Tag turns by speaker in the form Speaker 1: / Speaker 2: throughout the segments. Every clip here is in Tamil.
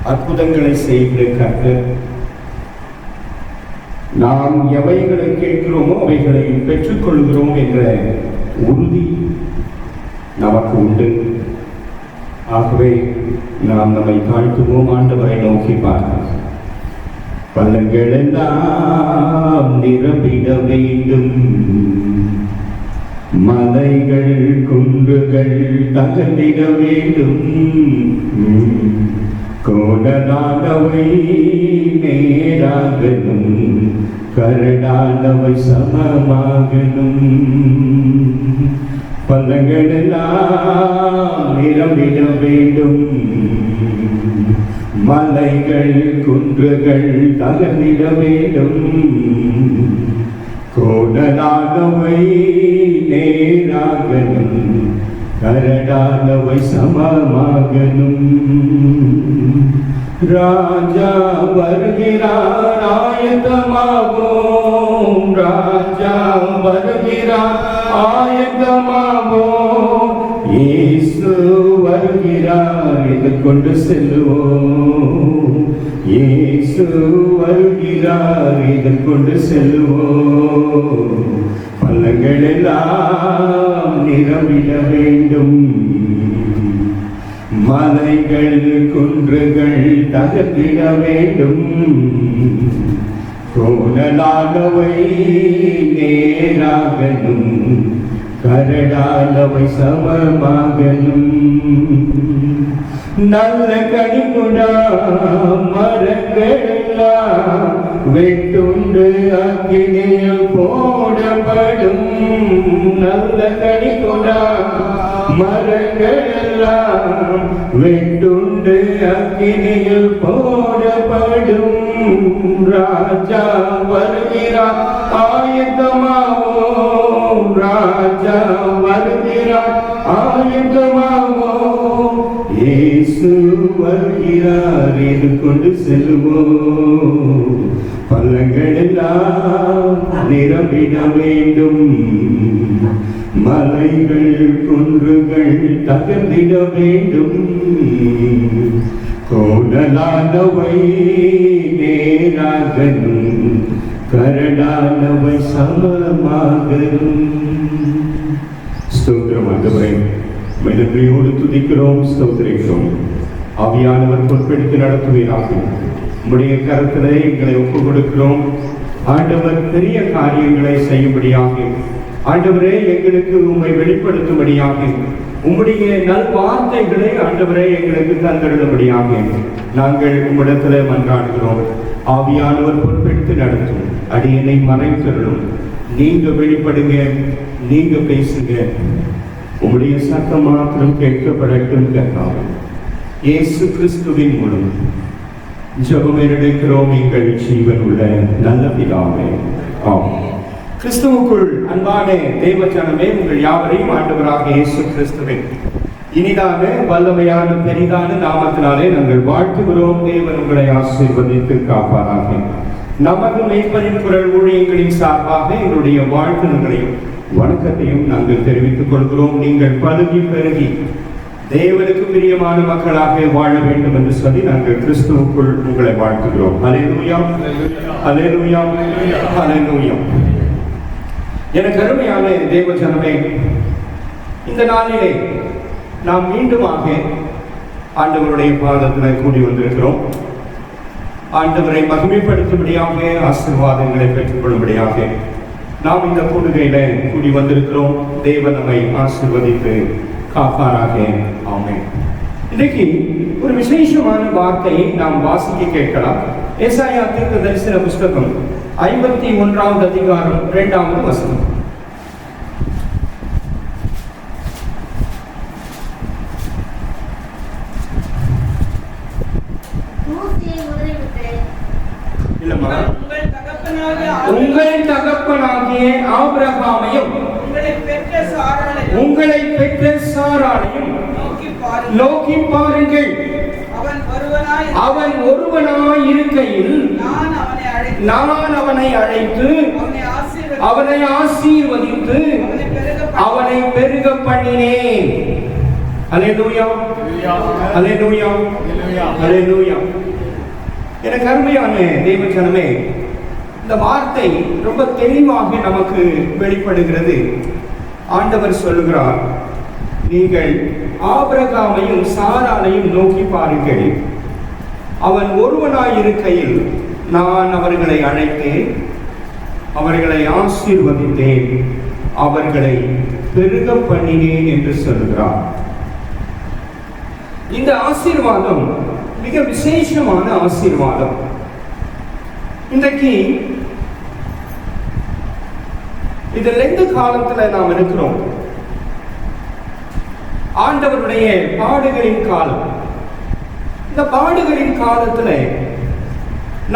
Speaker 1: அற்புதங்களை செய்கிற கர்த்தர். நாம் எவைகளை கேட்கிறோமோ அவைகளை பெற்றுக்கொள்கிறோம் என்ற உறுதி நமக்கு உண்டு. ஆகவே நாம் நம்மை தாழ்த்துவோம், ஆண்டவரை நோக்கி பார்க்கிறோம். பள்ளங்கள் எல்லாம் நிரம்பிட வேண்டும், மலைகள் குன்றுகள் தகர்ந்திட வேண்டும், கோடலானவை நேராகணும், கரடானவை சமமாகணும். பள்ளங்கள் எல்லாம் நிரம்பிட வேண்டும், மலைகள் குன்றுகள் தகர்ந்திட வேண்டும், கோடலானவை நேராகணும், கரடானவை சமமாகணும். ராஜா வருகிறார், ஆயத்தமாவோம். ராஜா வருகிறார், ஆயத்தமாவோம். இயேசு வருகிறார், எதிர்கொண்டு செல்லுவோம். இயேசு வருகிறார், எதிர்கொண்டு செல்லுவோம். பள்ளங்கள் எல்லாம் நிரம்பிட வேண்டும், மலைகள் குன்றுகள் தகர்ந்திட வேண்டும், கோணலானவை நேராகணும், கரடானவை சமமாகணும். நல்ல கனிக்குடா மரங்கள் எல்லாம் வெட்டுண்டு அக்கினியில் போடப்படும். நல்ல கனிக்குடா மரங்கள் எல்லாம் வெட்டுண்டு அக்கினியில் போடப்படும். ராஜா வருகிறார், ஆயத்தமாவோம். ராஜா வருகிறார், ஆயத்தமாவோம். இயேசு வருகிறார், எதிர்கொண்டு செல்லுவோம். பள்ளங்கள் எல்லாம் நிரம்பிட வேண்டும், மலைகள் குன்றுகள் தகர்ந்திட வேண்டும், கோணலானவை நேராகணும், கரடானவை சமமாகணும். ஸ்தோத்திரம் ஆண்டவரே, நன்றியோடு துதிக்கிறோம், ஸ்தோத்திரிக்கிறோம். ஆவியானவர் பொறுப்பெடுத்து நடத்துவீராக. உம்முடைய கரத்திலே எங்களை ஒப்புக் கொடுக்கிறோம். ஆண்டவர் பெரிய காரியங்களை செய்யும்படியாக, ஆண்டவரே எங்களுக்கு உம்மை வெளிப்படுத்தும்படியாக, உம்முடைய நல் வார்த்தைகளை ஆண்டவரே எங்களுக்கு தந்திடும்படியாக நாங்கள் உம்மிடத்தில் மன்றாடுகிறோம். ஆவியானவர் பொறுப்பெடுத்து நடத்தும், அடியனை மறைத்தருளும். நீங்க வெளிப்படுங்க, நீங்க பேசுங்க. உம்முடைய சத்தம் மாத்திரம் கேட்கப்படட்டும் கர்த்தாவே. இயேசு கிறிஸ்துவின் மூலம் ஜெபம் எடுக்கிறோம் எங்கள் ஜீவன் உள்ள நல்ல பிதாவே, ஆமென். கிறிஸ்துவுக்குள் அன்பான தேவ ஜனமே, உங்கள் யாவரையும் ஆண்டவராக இயேசு கிறிஸ்துவின் இனிதான வல்லமையான பெரிதான நாமத்தினாலே நாங்கள் வாழ்த்துகிறோம். தேவன் உங்களை ஆசீர்வதித்து காப்பாராக. நமது மேய்ப்பனின் குரல் ஊழியங்களின் சார்பாக எங்களுடைய வாழ்த்துகளையும் வணக்கத்தையும் நாங்கள் தெரிவித்துக் கொள்கிறோம். நீங்கள் பலுகி பெருகி தேவனுக்கு பிரியமான மக்களாக வாழ வேண்டும் என்று சொல்லி நாங்கள் கிறிஸ்துவுக்குள் உங்களை வாழ்த்துகிறோம். அல்லேலூயா, அல்லேலூயா, அல்லேலூயா. எனக்கு அருமையான தேவ ஜனமே, இந்த நாளிலே நாம் மீண்டுமாக ஆண்டவருடைய பாதத்தில் கூடி வந்திருக்கிறோம். ஆண்டவரை மகிமைப்படுத்தும்படியாக, ஆசீர்வாதங்களை பெற்றுக்கொள்ளும்படியாக நாம் இந்த கூடுகையில கூடி வந்திருக்கிறோம். தேவன் நம்மை ஆசீர்வதித்து காப்பாராக. ஆமென். இன்றைக்கு ஒரு விசேஷமான வார்த்தையை நாம் வாசிக்க கேட்கலாம். ஏசாயா தீர்க்கதரிசன புஸ்தகம் 51வது அதிகாரம் 2வது வசனம். உங்கள் தகப்பனாகிய ஆபிரகாமையும் உங்களை பெற்ற சாராளையும் நோக்கி பாருங்கள். அவன் ஒருவனாய் இருக்கையில் நான் அவனை அழைத்து அவனை ஆசீர்வதித்து அவனை பெருக பண்ணினேன். அல்லேலூயா, அல்லேலூயா, அல்லேலூயா. எனக்கு அருமையான தேவஜனமே, இந்த வார்த்தை ரொம்ப தெளிவாக நமக்கு வெளிப்படுகிறது. ஆண்டவர் சொல்லுகிறார், நீங்கள் ஆபிரகாமையும் சாராளையும் நோக்கி பாருங்கள். அவன் ஒருவனாயிருக்கையில் நான் அவர்களை அழைத்தேன், அவர்களை ஆசீர்வதித்தேன், அவர்களை பெருக பண்ணினேன் என்று சொல்கிறார். இந்த ஆசீர்வாதம் மிக விசேஷமான ஆசீர்வாதம். இன்றைக்கு இதில் எந்த காலத்துல நாம் இருக்கிறோம்? ஆண்டவருடைய பாடுகளின் காலம். இந்த பாடுகளின் காலத்துல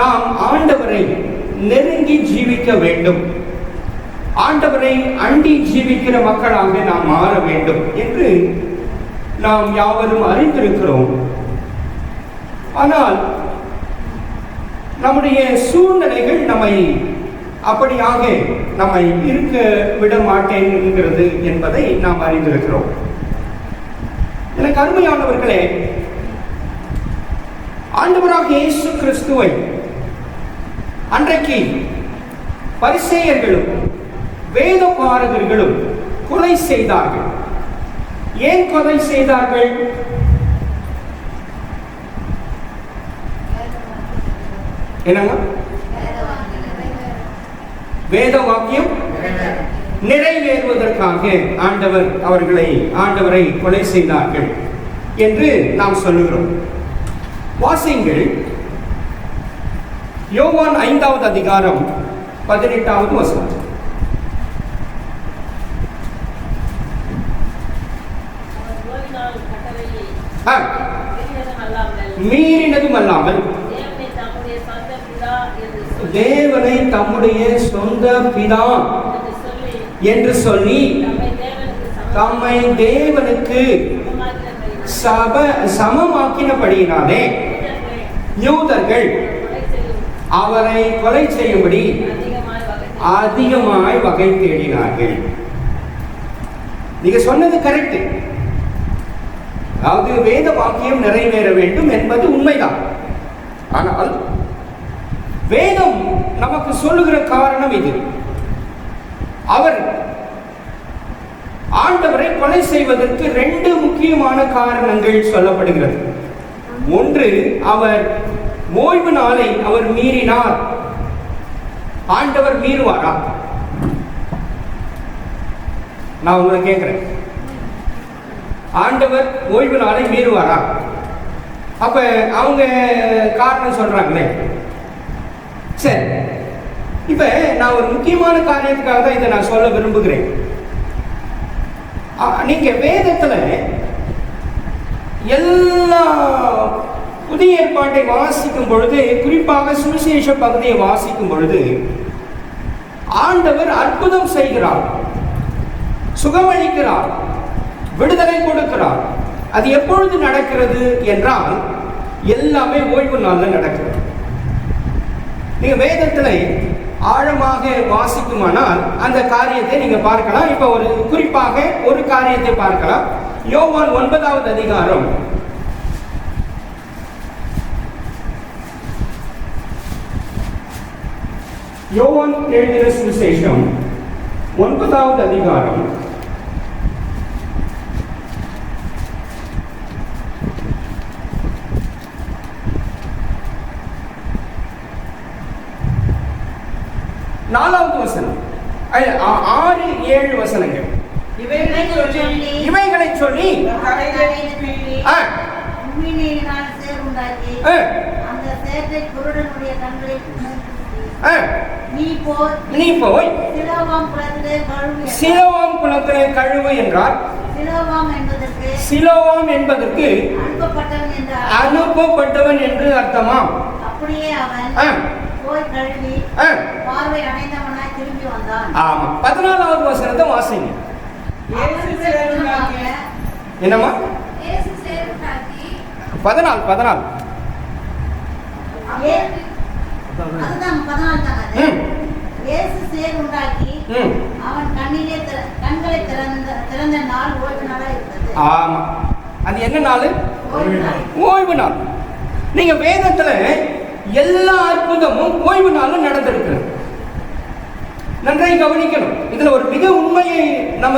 Speaker 1: நாம் ஆண்டவரை நெருங்கி ஜீவிக்க வேண்டும், ஆண்டவரை அண்டி ஜீவிக்கிற மக்களாக நாம் மாற வேண்டும் என்று நாம் யாவரும் அறிந்திருக்கிறோம். ஆனால் நம்முடைய சூழ்நிலைகள் அப்படியாக நம்மை இருக்க விட மாட்டேங்கிறது என்பதை நாம் அறிந்திருக்கிறோம். எனக்கு அருமையானவர்களே, ஆண்டவராக இயேசு கிறிஸ்துவை அன்றைக்கு பரிசேயர்களும் வேத பாரகர்களும் கொலை செய்தார்கள். ஏன் கொலை செய்தார்கள்? என்னங்க? வேத வாக்கியம் நிறைவேறுவதற்காக ஆண்டவரை கொலை செய்தார்கள் என்று நாம் சொல்லுகிறோம். வாசியுங்கள், யோவான் 5வது அதிகாரம் 18வது வசனம். மீறினதும் அல்லாமல் தேவனை தம்முடைய சொந்த பிதா என்று சொல்லி தம்மை தேவனுக்கு சமமாக்கினபடியினாலே யூதர்கள் அவரை கொலை செய்யும்படி அதிகமாய் வகை தேடினார்கள். நீங்க சொன்னது கரெக்ட். அதாவது வேத வாக்கியம் நிறைவேற வேண்டும் என்பது உண்மைதான். ஆனால் வேதம் நமக்கு சொல்லுகிற காரணம் இது. ஆண்டவரை கொலை செய்வதற்கு 2 முக்கியமான காரணங்கள் சொல்லப்படுகிறது. ஒன்று, அவர் ஓய்வு நாளை அவர் மீறினார். ஆண்டவர் மீறுவாரா? நான் உங்களை கேட்கிறேன், ஆண்டவர் ஓய்வு நாளை மீறுவாரா? அப்ப அவங்க காரணம் சொல்றாங்களே. சரி, இப்ப நான் ஒரு முக்கியமான காரியத்துக்காக தான் இதை நான் சொல்ல விரும்புகிறேன். நீங்க வேதத்துல எல்லா புதிய ஏற்பாட்டை வாசிக்கும் பொழுது, குறிப்பாக சுவிசேஷ பகுதியை வாசிக்கும் பொழுது, ஆண்டவர் அற்புதம் செய்கிறார், சுகமளிக்கிறார், விடுதலை கொடுக்கிறார். அது எப்பொழுது நடக்கிறது என்றால் எல்லாமே ஓய்வு நாள்ல நடக்கிறது. நீங்க வேதத்துல ஆழமாக வாசிக்குமானால் அந்த காரியத்தை நீங்க பார்க்கலாம். இப்ப குறிப்பாக ஒரு காரியத்தை பார்க்கலாம். யோவான் 9வது அதிகாரம் யோவான் எழுதின சுவிசேஷம் 9வது அதிகாரம் 4வது வசனம், 6-7 வசனங்கள். இவைகளை சொல்லி நீ போய் சிலோவாம் குளத்திலே கழுவு என்றார். சிலோவாம் என்பதற்கு அனுப்பப்பட்டவன் என்று அர்த்தமாம்.
Speaker 2: அப்படியே அவன் போய் கழுவி பார்வை அடைந்தவனாய் திரும்பி வந்தான்.
Speaker 1: ஆமா, 14வது வசனத்தை வாசிங்க. என்னம்மா? 14
Speaker 2: அதுதான் 14 தானே. இயேசு சேர் உண்டாக்கி அவன் கண்களை திறந்த நாள் ஓய்வு நாளா இருந்தது.
Speaker 1: ஆமா, அது என்ன நாள்?
Speaker 2: ஓய்வு நாள்.
Speaker 1: ஓய்வு நாள். நீங்க வேதத்துல எல்லா அற்புதமும் ஓய்வு நாள் நடந்திருக்கிறது. நன்றாக கவனிக்கணும். இதுல ஒரு மிக உண்மையை நம்ம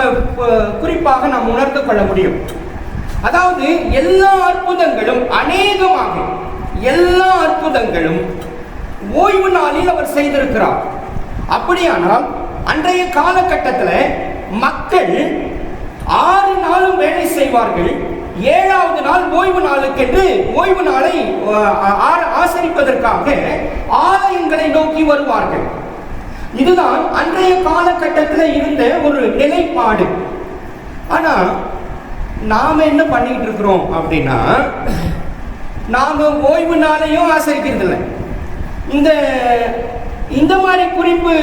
Speaker 1: குறிப்பாக நாம் உணர்ந்து கொள்ள முடியும். அதாவது எல்லா அற்புதங்களும், அநேகமாக எல்லா அற்புதங்களும் ஓய்வு நாளில் அவர் செய்திருக்கிறார். அப்படியானால் அன்றைய காலகட்டத்தில் மக்கள் 6 நாளும் வேலை செய்வார்கள். 7வது நாள் ஓய்வு நாளுக்கென்று ஓய்வு நாளை ஆசரிப்பதற்காக ஆலயங்களை நோக்கி வருவார்கள். இதுதான் அன்றைய காலகட்டத்தில் இருந்த ஒரு நிலைப்பாடு. ஆனா நாம என்ன பண்ணிட்டு இருக்கிறோம் அப்படின்னா, நாம ஓய்வு நாளையும் ஆசரிக்கிறது இல்லை. இந்த மாதிரி குறிப்பு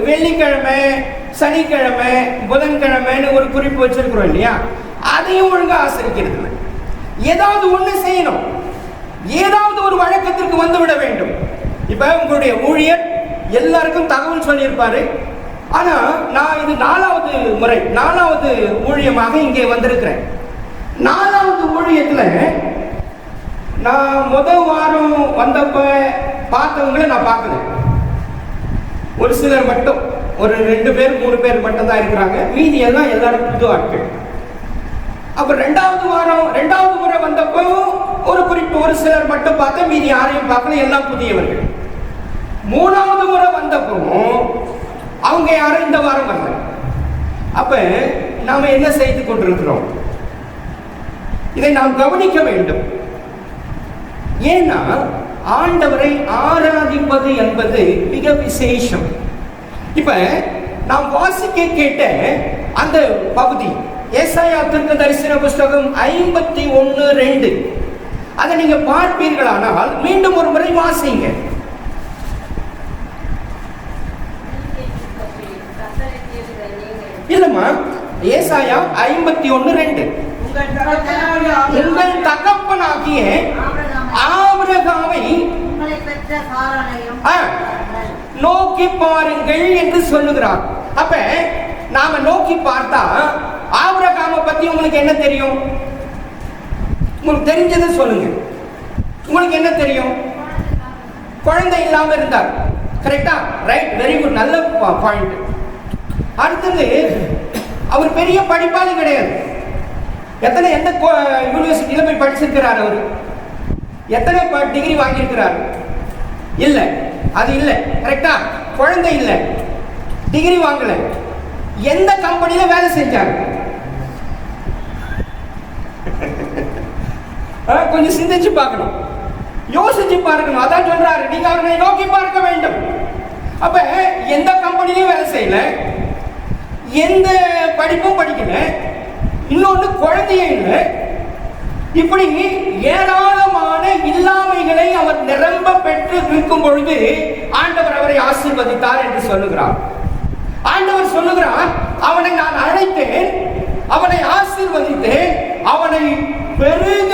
Speaker 1: வெள்ளிக்கிழமை, சனிக்கிழமை, புதன்கிழமைன்னு ஒரு குறிப்பு வச்சிருக்கிறோம் இல்லையா, அதையும் ஒழுங்கா ஆசரிக்கிறது இல்லை. ஏதாவது ஒண்ணு செய்யணும், ஏதாவது ஒரு வழக்கத்திற்கு வந்துவிட வேண்டும். இப்ப உங்களுடைய ஊழியர் எல்லாருக்கும் தகவல் சொல்லியிருப்பாரு. ஆனா நான் இது 4வது முறை, 4வது ஊழியமாக இங்கே வந்திருக்கிறேன். 4வது ஊழியத்துல நான் முதல் வாரம் வந்தப்ப பார்த்தவங்களை நான் பார்க்கல. ஒரு சிலர் மட்டும், ஒரு 2 பேர் 3 பேர் மட்டும் தான் இருக்கிறாங்க. மீதி எல்லாம் எல்லாரும் புது ஆட்கள். அப்புறம் 2வது முறை வந்தப்போ ஒரு குறிப்பு, ஒரு சிலர் மட்டும் பார்த்தேன், மீதி யாரையும் பார்க்கல, எல்லாம் புதியவர்கள். 3வது முறை வந்தப்போ அவங்க யாரும் இந்த வாரம் வரல. அப்ப நாம என்ன செய்து கொண்டிருக்கிறோம்? இதை நாம் கவனிக்க வேண்டும். ஏன்னா ஆண்டவரை ஆராதிப்பது என்பது மிக விசேஷம். இப்ப நாம் வாசிக்க கேட்ட அந்த பகுதி ஏசாயா தீர்க்கதரிசன புஸ்தகம் 51:2, அதை நீங்க பார்ப்பீர்களானால் மீண்டும் ஒரு முறை வாசிங்க. இல்லம்மா, ஏசாயா 51:2, உங்கள் தகப்பனாகிய ஆபிரகாமை நோக்கி பாருங்கள் என்று சொல்லுகிறார். அப்ப நாம நோக்கி பார்த்தா ஆபிரகாமை பத்தி உங்களுக்கு என்ன தெரியும்? உங்களுக்கு தெரிஞ்சதை சொல்லுங்க. உங்களுக்கு என்ன தெரியும்? குழந்தை இல்லாம இருந்தார். கரெக்டா? ரைட், வெரி குட், நல்ல பாயிண்ட். அடுத்தது, அவர் பெரிய படிப்பாளி கிடையாது. எந்த யூனிவர்சிட்டியில போய் படிச்சிருக்கிறார்? அவர் எத்தனை டிகிரி வாங்கியிருக்கிறார்? இல்ல, அது இல்ல. கரெக்டா? குழந்தை இல்ல, டிகிரி வாங்கல. எந்த கம்பெனியில வேலை செஞ்சார்? கொஞ்சம் சிந்திச்சு பார்க்கணும், யோசிச்சு பார்க்கணும். அதான் சொல்றாரு, நீங்க அவர்களை நோக்கி பார்க்க வேண்டும். அப்ப எந்த கம்பெனிலையும் வேலை செய்யல, எந்த படிப்பும் படிக்கல, இன்னொன்று குழந்தையே இல்லை. இப்படி ஏராளமான இல்லாமைகளை அவர் நிரம்ப பெற்று இருக்கும் பொழுது ஆண்டவர் அவரை ஆசீர்வதித்தார் என்று சொல்லுகிறார். ஆண்டவர் சொல்லுகிறார், அவனை நான் அழைத்தேன், அவனை ஆசீர்வதித்தேன், அவனை பெருக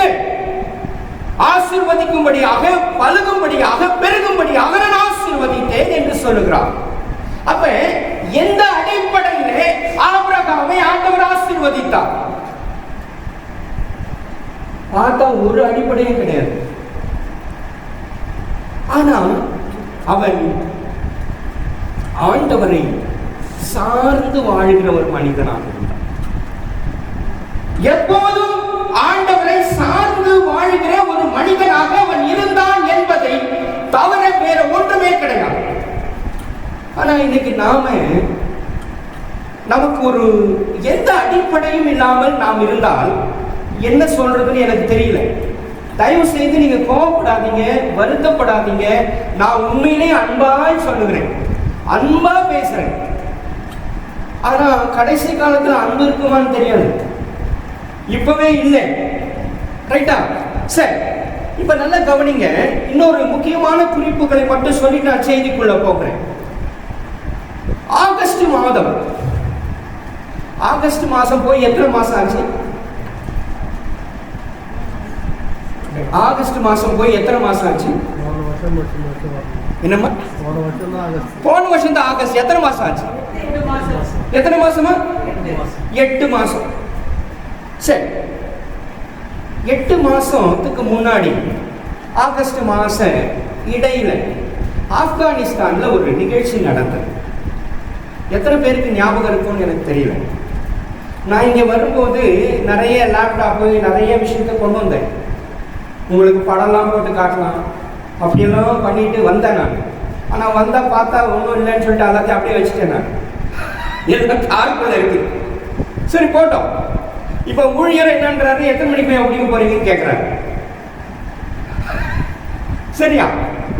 Speaker 1: ஆசீர்வதிக்கும்படியாக, பழுகும்படியாக, பெருகும்படியாக நான் ஆசீர்வதித்தேன் என்று சொல்லுகிறார். அப்ப எந்த அடிப்படையிலே ஆபிரகாமை ஆண்டவர் ஆசீர்வதித்தார்? பார்த்தா ஒரு அடிப்படையும் கிடையாது. ஆனால் அவன் ஆண்டவரை சார்ந்து வாழ்கிற ஒரு மனிதனாக இருந்தான். எப்போதும் ஆண்டவரை சார்ந்து வாழ்கிற ஒரு மனிதனாக அவன் இருந்தான் என்பதை தவிர வேற ஒன்றுமே கிடையாது. ஆனா இன்னைக்கு நமக்கு ஒரு எந்த அடிப்படையும் இல்லாமல் நாம் இருந்தால் என்ன சொல்றதுன்னு எனக்கு தெரியல. தயவு செய்து நீங்க கோவப்படாதீங்க, வருத்தப்படாதீங்க. நான் உண்மையிலே அன்பாய் சொல்லுகிறேன், அன்பா பேசுறேன். ஆனா கடைசி காலத்துல அன்பு இருக்குமான்னு தெரியாது, இப்பவே இல்லை. ரைட்டா? சரி, இப்ப நல்லா கவனிங்க. இன்னொரு முக்கியமான குறிப்புகளை மட்டும் சொல்லி நான் செய்திக்குள்ள போகிறேன். ஆகஸ்ட் மாசம் போய் எத்தனை மாசம் ஆச்சு? ஆகஸ்ட் மாசம் போய் எத்தனை மாசம் ஆச்சு? என்னம்மா? போன வருஷம் தான் ஆகஸ்ட். எத்தனை மாசம் ஆச்சு? எத்தனை மாசமா? 8 மாசம். சரி, 8 மாசத்துக்கு முன்னாடி ஆகஸ்ட் மாச இடையில ஆப்கானிஸ்தான்ல ஒரு நிகழ்ச்சி நடந்தது. எத்தனை பேருக்கு ஞாபகம் இருக்கும்னு எனக்கு தெரியல. நான் இங்கே வரும்போது நிறைய லேப்டாப்பு நிறைய விஷயத்த கொண்டு வந்தேன். உங்களுக்கு படம்லாம் போட்டு காட்டலாம் அப்படியெல்லாம் பண்ணிட்டு வந்தேன் நான். ஆனால் வந்தால் பார்த்தா ஒன்றும் இல்லைன்னு சொல்லிட்டு எல்லாத்தையும் அப்படியே வச்சுட்டேன் நான். எல்லாம் காருக்குள்ள இருக்கு. சரி போட்டோம். இப்போ ஊழியர் என்னன்றாரு, எத்தனை மணிக்கு போய் முடிக்க போறீங்கன்னு கேட்குறாரு. சரியா?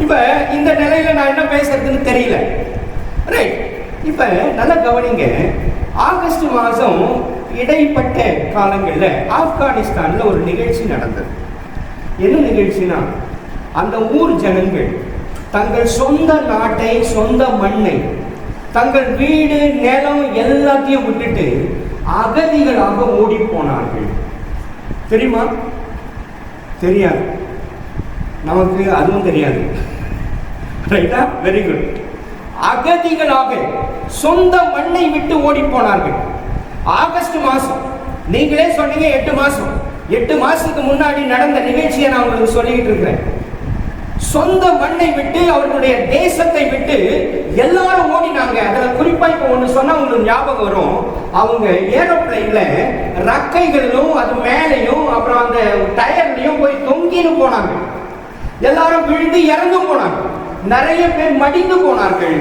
Speaker 1: இப்போ இந்த நிலையில நான் என்ன பேசுறதுன்னு தெரியல. ரைட். இப்ப நல்ல கவனிங்க. ஆகஸ்ட் மாதம் இடைப்பட்ட காலங்களில் ஆப்கானிஸ்தான்ல ஒரு நிகழ்ச்சி நடந்தது. என்ன நிகழ்ச்சினா, அந்த ஊர் ஜனங்கள் தங்கள் சொந்த நாட்டை, சொந்த மண்ணை, தங்கள் வீடு நிலம் எல்லாத்தையும் விட்டுட்டு அகதிகளாக ஓடி போனார்கள். தெரியுமா? தெரியாது. நமக்கு அதுவும் தெரியாது. ரைட்டா? Very good. அகதிகளாக சொந்த மண்ணை விட்டு ஓடி போனார்கள். ஆகஸ்ட் மாசம். நீங்களே சொன்னீங்க 8 மாசம். 8 மாசத்துக்கு முன்னாடி நடந்த நிகழ்ச்சியை நான் உங்களுக்கு சொல்லிக்கிட்டு இருக்கிறேன். சொந்த மண்ணை விட்டு, அவர்களுடைய தேசத்தை விட்டு எல்லாரும் ஓடினாங்க. அதுல குறிப்பா இப்ப ஒண்ணு சொன்னா உங்களுக்கு ஞாபகம் வரும். அவங்க ஏரோப்ளைன்ல ரக்கைகளிலும் அது மேலையும் அப்புறம் அந்த டயர்லயும் போய் தொங்கின்னு போனாங்க. எல்லாரும் விழுந்து இறந்து போனாங்க. நிறைய பேர் மடிந்து போனார்கள்.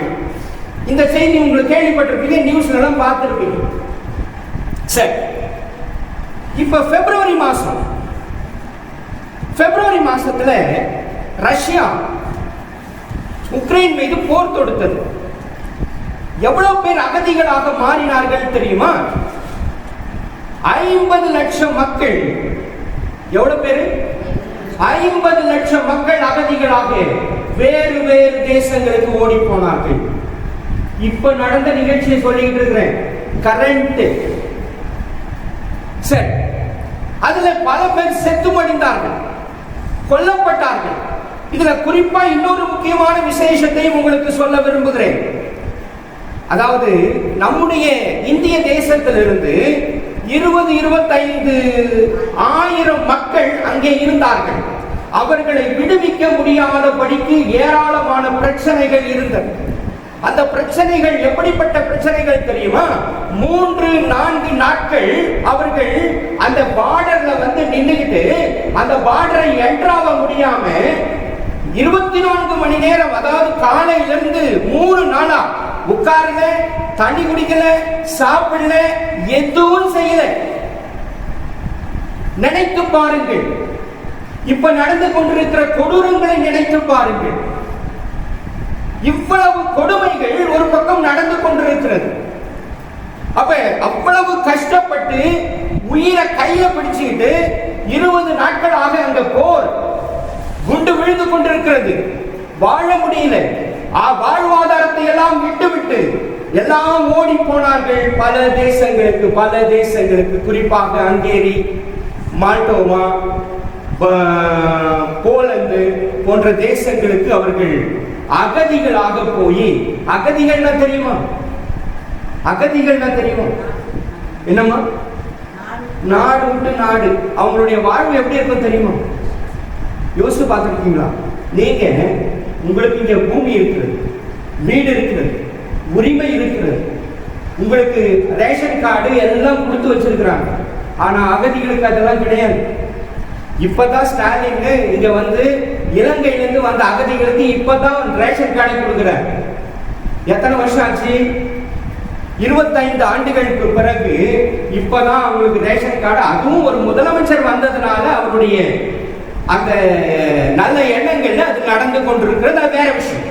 Speaker 1: இந்த செய்தி உங்களுக்கு கேள்விப்பட்டிருப்பீங்க, நியூஸ்ல எல்லாம் பார்த்திருப்பீங்க. சரி, இப்ப பிப்ரவரி மாசத்துல ரஷ்யா உக்ரைன் மீது போர் தொடுத்தது. எவ்வளவு பேர் அகதிகளாக மாறினார்கள் தெரியுமா? 50 லட்சம் மக்கள். எவ்வளவு பேரு? 50 லட்சம் மக்கள் அகதிகளாக வேறு வேறு தேசங்களுக்கு ஓடி போனார்கள். இப்ப நடந்த நிகழ்ச்சியை சொல்லிட்டு இருக்கிறேன். கரண்ட். சரி, அதுல பல பேர் செத்து மடிந்தார்கள், கொல்லப்பட்டார்கள். இதுல குறிப்பா இன்னொரு முக்கியமான விசேஷத்தையும் உங்களுக்கு சொல்ல விரும்புகிறேன். அதாவது நம்முடைய இந்திய தேசத்திலிருந்து 20-25 ஆயிரம் மக்கள் அங்கே இருந்தார்கள். அவர்களை விடுவிக்க முடியாதபடிக்கு ஏராளமான பிரச்சனைகள் இருந்தது. அந்த பிரச்சனைகள் எப்படிப்பட்ட பிரச்சனைகள் தெரியுமா? 3-4 நாட்கள் அவர்கள் அந்த பார்டர்ல வந்து நின்றுகிட்டு அந்த பார்டரை என்ட்ராக முடியாம 24 மணி நேரம், அதாவது காலையிலிருந்து 3 நாளா உட்கார்ல, தண்ணி குடிக்கல, சாப்பிடல, எதுவும் செய்யல. நினைத்து பாருங்கள். இப்ப நடந்து கொண்டிருக்கிற கொடூரங்களை நினைத்து பாருங்கள். இவ்வளவு கொடுமைகள் ஒரு பக்கம் நடந்து கொண்டிருக்கிறது. அப்ப அவ்வளவு கஷ்டப்பட்டு உயிரை கையில பிடிச்சுக்கிட்டு 20 நாட்களாக அந்த போர் குண்டு விழுந்து கொண்டிருக்கிறது. வாழ முடியல. வாழ்வாதாரத்தை எல்லாம் விட்டு எல்லாம் ஓடி போனார்கள் பல தேசங்களுக்கு, குறிப்பாக ஹங்கேரி, மால்டோவா, போலந்து போன்ற தேசங்களுக்கு அவர்கள் அகதிகளாக போய், அகதிகள்னா தெரியுமா? என்னம்மா? நாடு விட்டு நாடு. அவங்களுடைய வாழ்வு எப்படி இருக்கும் தெரியுமா? யோசிச்சு பார்த்துருக்கீங்களா? நீங்க, உங்களுக்கு இங்க பூமி இருக்கிறது, வீடு இருக்கிறது, உரிமை இருக்கிறது, உங்களுக்கு ரேஷன் கார்டு எல்லாம் கொடுத்து வச்சிருக்கிறாங்க. ஆனா அகதிகளுக்கு அதெல்லாம் கிடையாது. இப்பதான் ஸ்டாலின் இங்க வந்து இலங்கையிலிருந்து வந்த அகதிகளுக்கு இப்பதான் ரேஷன் கார்டை கொடுக்கிறார். எத்தனை வருஷம் ஆச்சு? 25 ஆண்டுகளுக்கு பிறகு இப்பதான் அவங்களுக்கு ரேஷன் கார்டு. அதுவும் ஒரு முதலமைச்சர் வந்ததுனால அவருடைய அந்த நல்ல எண்ணங்கள்ல அது நடந்து கொண்டிருக்கிறது. அது வேற விஷயம்.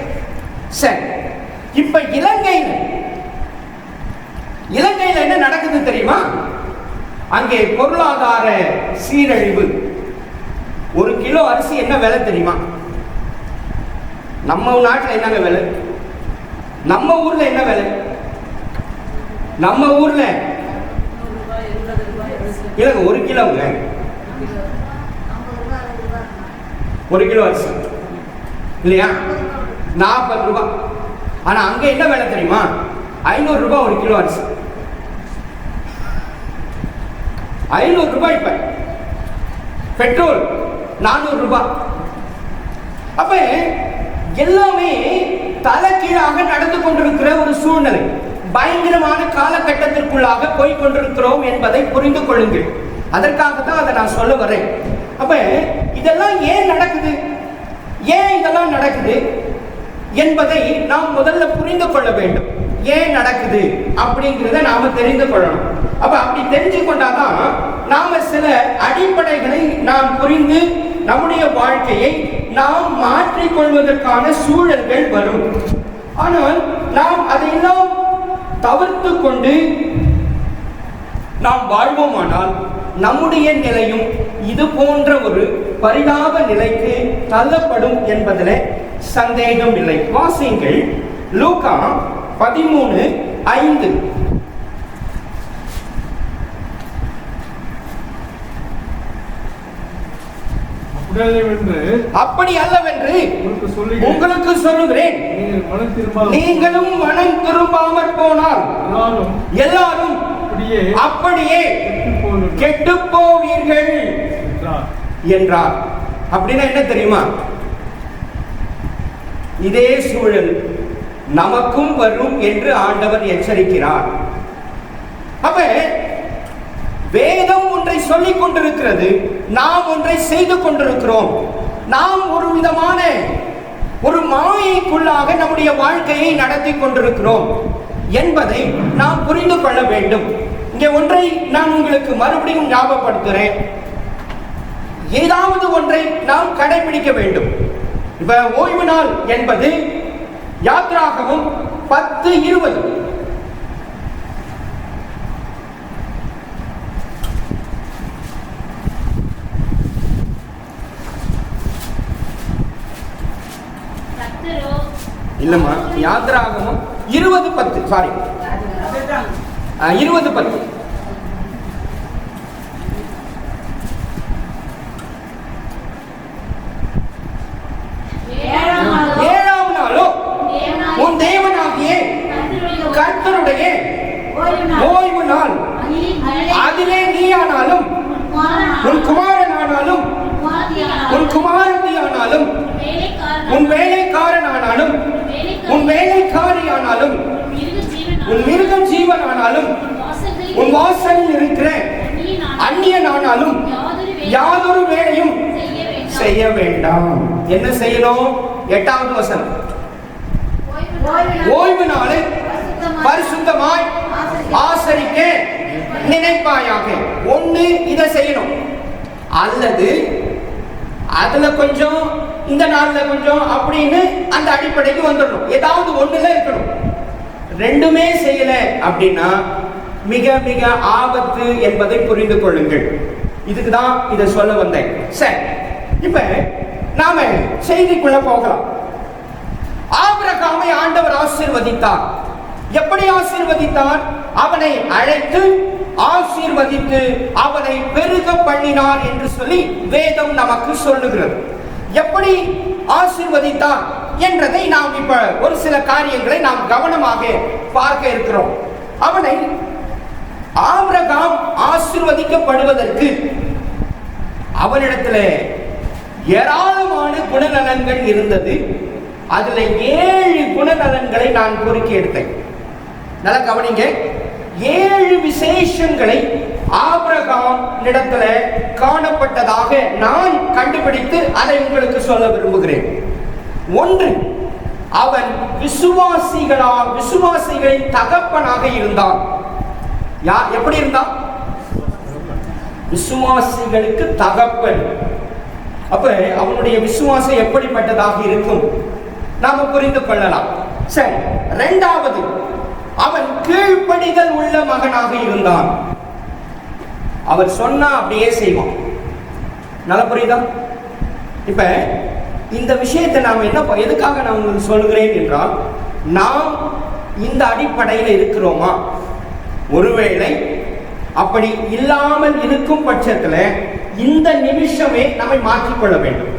Speaker 1: சரி, இப்ப இலங்கையில என்ன நடக்குது தெரியுமா? அங்கே பொருளாதார சீரழிவு. 1 கிலோ அரிசி என்ன விலை தெரியுமா? நம்ம நாட்டில் என்னங்க விலை? நம்ம ஊர்ல என்ன விலை? நம்ம ஊர்ல இல்லைங்க, 1 கிலோங்க, 1 கிலோ அரிசி இல்லையா? 40 ரூபாய். ஆனா அங்க என்ன விலை தெரியுமா? 500 ரூபாய் 1 கிலோ அரிசி. 500 ரூபாய். இப்ப பெட்ரோல் 400 ரூபாய். அப்ப எல்லாமே தலைகீழாக நடந்து கொண்டிருக்கிற ஒரு சூழ்நிலை, பயங்கரமான காலகட்டத்திற்குள்ளாக போய் கொண்டிருக்கிறோம் என்பதை புரிந்து கொள்ளுங்கள். அதற்காக தான் அதை நான் சொல்ல வரேன். அப்ப இதெல்லாம் ஏன் நடக்குது, ஏன் இதெல்லாம் நடக்குது என்பதை நாம் முதல்ல புரிந்து கொள்ள வேண்டும். ஏன் நடக்குது அப்படிங்கிறத நாம தெரிந்து கொள்ளணும். அப்ப அப்படி தெரிஞ்சு கொண்டாதான் நாம சில அடிப்படைகளை நாம் புரிந்து நம்முடைய வாழ்க்கையை நாம் மாற்றிக்கொள்வதற்கான சூழல்கள் வரும். ஆனால் நாம் அதையெல்லாம் தவிர்த்து கொண்டு நாம் வாழ்வோமானால் நம்முடைய நிலையும் இது போன்ற ஒரு பரிதாப நிலைக்கு தள்ளப்படும் என்பதில் சந்தேகம் இல்லை. வாசிங்கள் லூக்கா 13:5. அப்படி அல்லவென்று உங்களுக்கு சொல்லுகிறேன், நீங்களும் மனம் திரும்பாமற் போனால் எல்லாரும் அப்படியே கெட்டு போவீர்கள் என்றார். அப்படின்னா என்ன தெரியுமா? இதே சூழல் நமக்கும் வரும் என்று ஆண்டவர் எச்சரிக்கிறார். அப்ப வேதம் ஒன்றை சொல்லிக் கொண்டிருக்கிறது, நாம் ஒன்றை செய்து கொண்டிருக்கிறோம். நாம் ஒரு விதமான ஒரு மாயைக்குள்ளாக நம்முடைய வாழ்க்கையை நடத்தி கொண்டிருக்கிறோம் என்பதை நாம் புரிந்து கொள்ள வேண்டும். இங்கே ஒன்றை நான் உங்களுக்கு மறுபடியும் ஞாபகப்படுத்துகிறேன். ஏதாவது ஒன்றை நாம் கடைபிடிக்க வேண்டும். இப்ப ஓய்வு நாள் என்பது யாத்ராகமம் 10:20. இல்லம்மா, யாத்ராகமம் 20:10. சாரி, 20:10. ஏழாம் நாளோ உன் தேவனாகிய கர்த்தருடைய ஓய்வு நாள், அதிலே நீயானாலும் உன் குமாரனானாலும் உன் குமாரத்தியானாலும் உன் வேலைக்காரனானாலும் உன் வேலைக்காரியானாலும் உன் மிருகம் ஜீவனானாலும் உன் வாசலில் இருக்கிற அந்நியனானாலும் யாதொரு வேலையும் செய்ய வேண்டாம். என்ன செய்யணும்? 8வது வசனம். ஓய்வு நாளை பரிசுத்தமாய் ஆசரிக்க நினைப்பாயாக. ஒண்ணு இதை செய்யணும், அல்லது அதுல கொஞ்சம் இந்த நாள்ல கொஞ்சம் அப்படின்னு அந்த அடிப்படைக்கு வந்துடணும். ஏதாவது ஒண்ணுல இருக்கணும். ரெண்டுமே செய்யல அப்படின்னா மிக மிக ஆபத்து என்பதை புரிந்து கொள்ளுங்கள். இதுக்குதான் இதை சொல்ல வந்தேன். சரி, இப்ப நாம செய்திக்குள்ள போகலாம். ஆபிரகாமை ஆண்டவர் ஆசீர்வதித்தார். எப்படி ஆசீர்வதித்தார்? அவனை அழைத்து ஆசீர்வதித்து அவனை பெருக பண்ணினார் என்று சொல்லி வேதம் நமக்கு சொல்லுகிறது. எப்படி ஆசீர்வதித்தார் என்றதை நாம் இப்ப ஒரு சில காரியங்களை நாம் கவனமாக பார்க்க இருக்கிறோம். அவனை ஆபிரகாம் ஆசீர்வதிக்கப்படுவதற்கு அவனிடத்தில் ஏராளமான குணநலன்கள் இருந்தது. அதுல 7 குணநலன்களை நான் பொறுக்கி எடுத்தேன். நல்லா கவனிங்க. 7 விசேஷங்களை ஆபிரகாம் இடத்துல காணப்பட்டதாக நான் கண்டுபிடித்து அதை உங்களுக்கு சொல்ல விரும்புகிறேன். 1, அவன் விசுவாசிகளின் தகப்பனாக இருந்தான். எப்படி இருந்தான்? விசுவாசிகளுக்கு தகப்பன். அப்ப அவனுடைய விசுவாசம் எப்படிப்பட்டதாக இருக்கும் நாம புரிந்து கொள்ளலாம். சரி, 2வது, அவன் கீழ்ப்படிதல் உள்ள மகனாக இருந்தான். அவர் சொன்னா அப்படியே செய்வான். நல்லா புரியுதா? இப்ப இந்த விஷயத்தை நாம் எதுக்காக நான் உங்களுக்கு சொல்கிறேன் என்றால், நாம் இந்த அடிப்படையில் இருக்கிறோமா? ஒருவேளை அப்படி இல்லாமல் இருக்கும் பட்சத்தில் இந்த நிமிஷமே நம்மை மாற்றிக்கொள்ள வேண்டும்.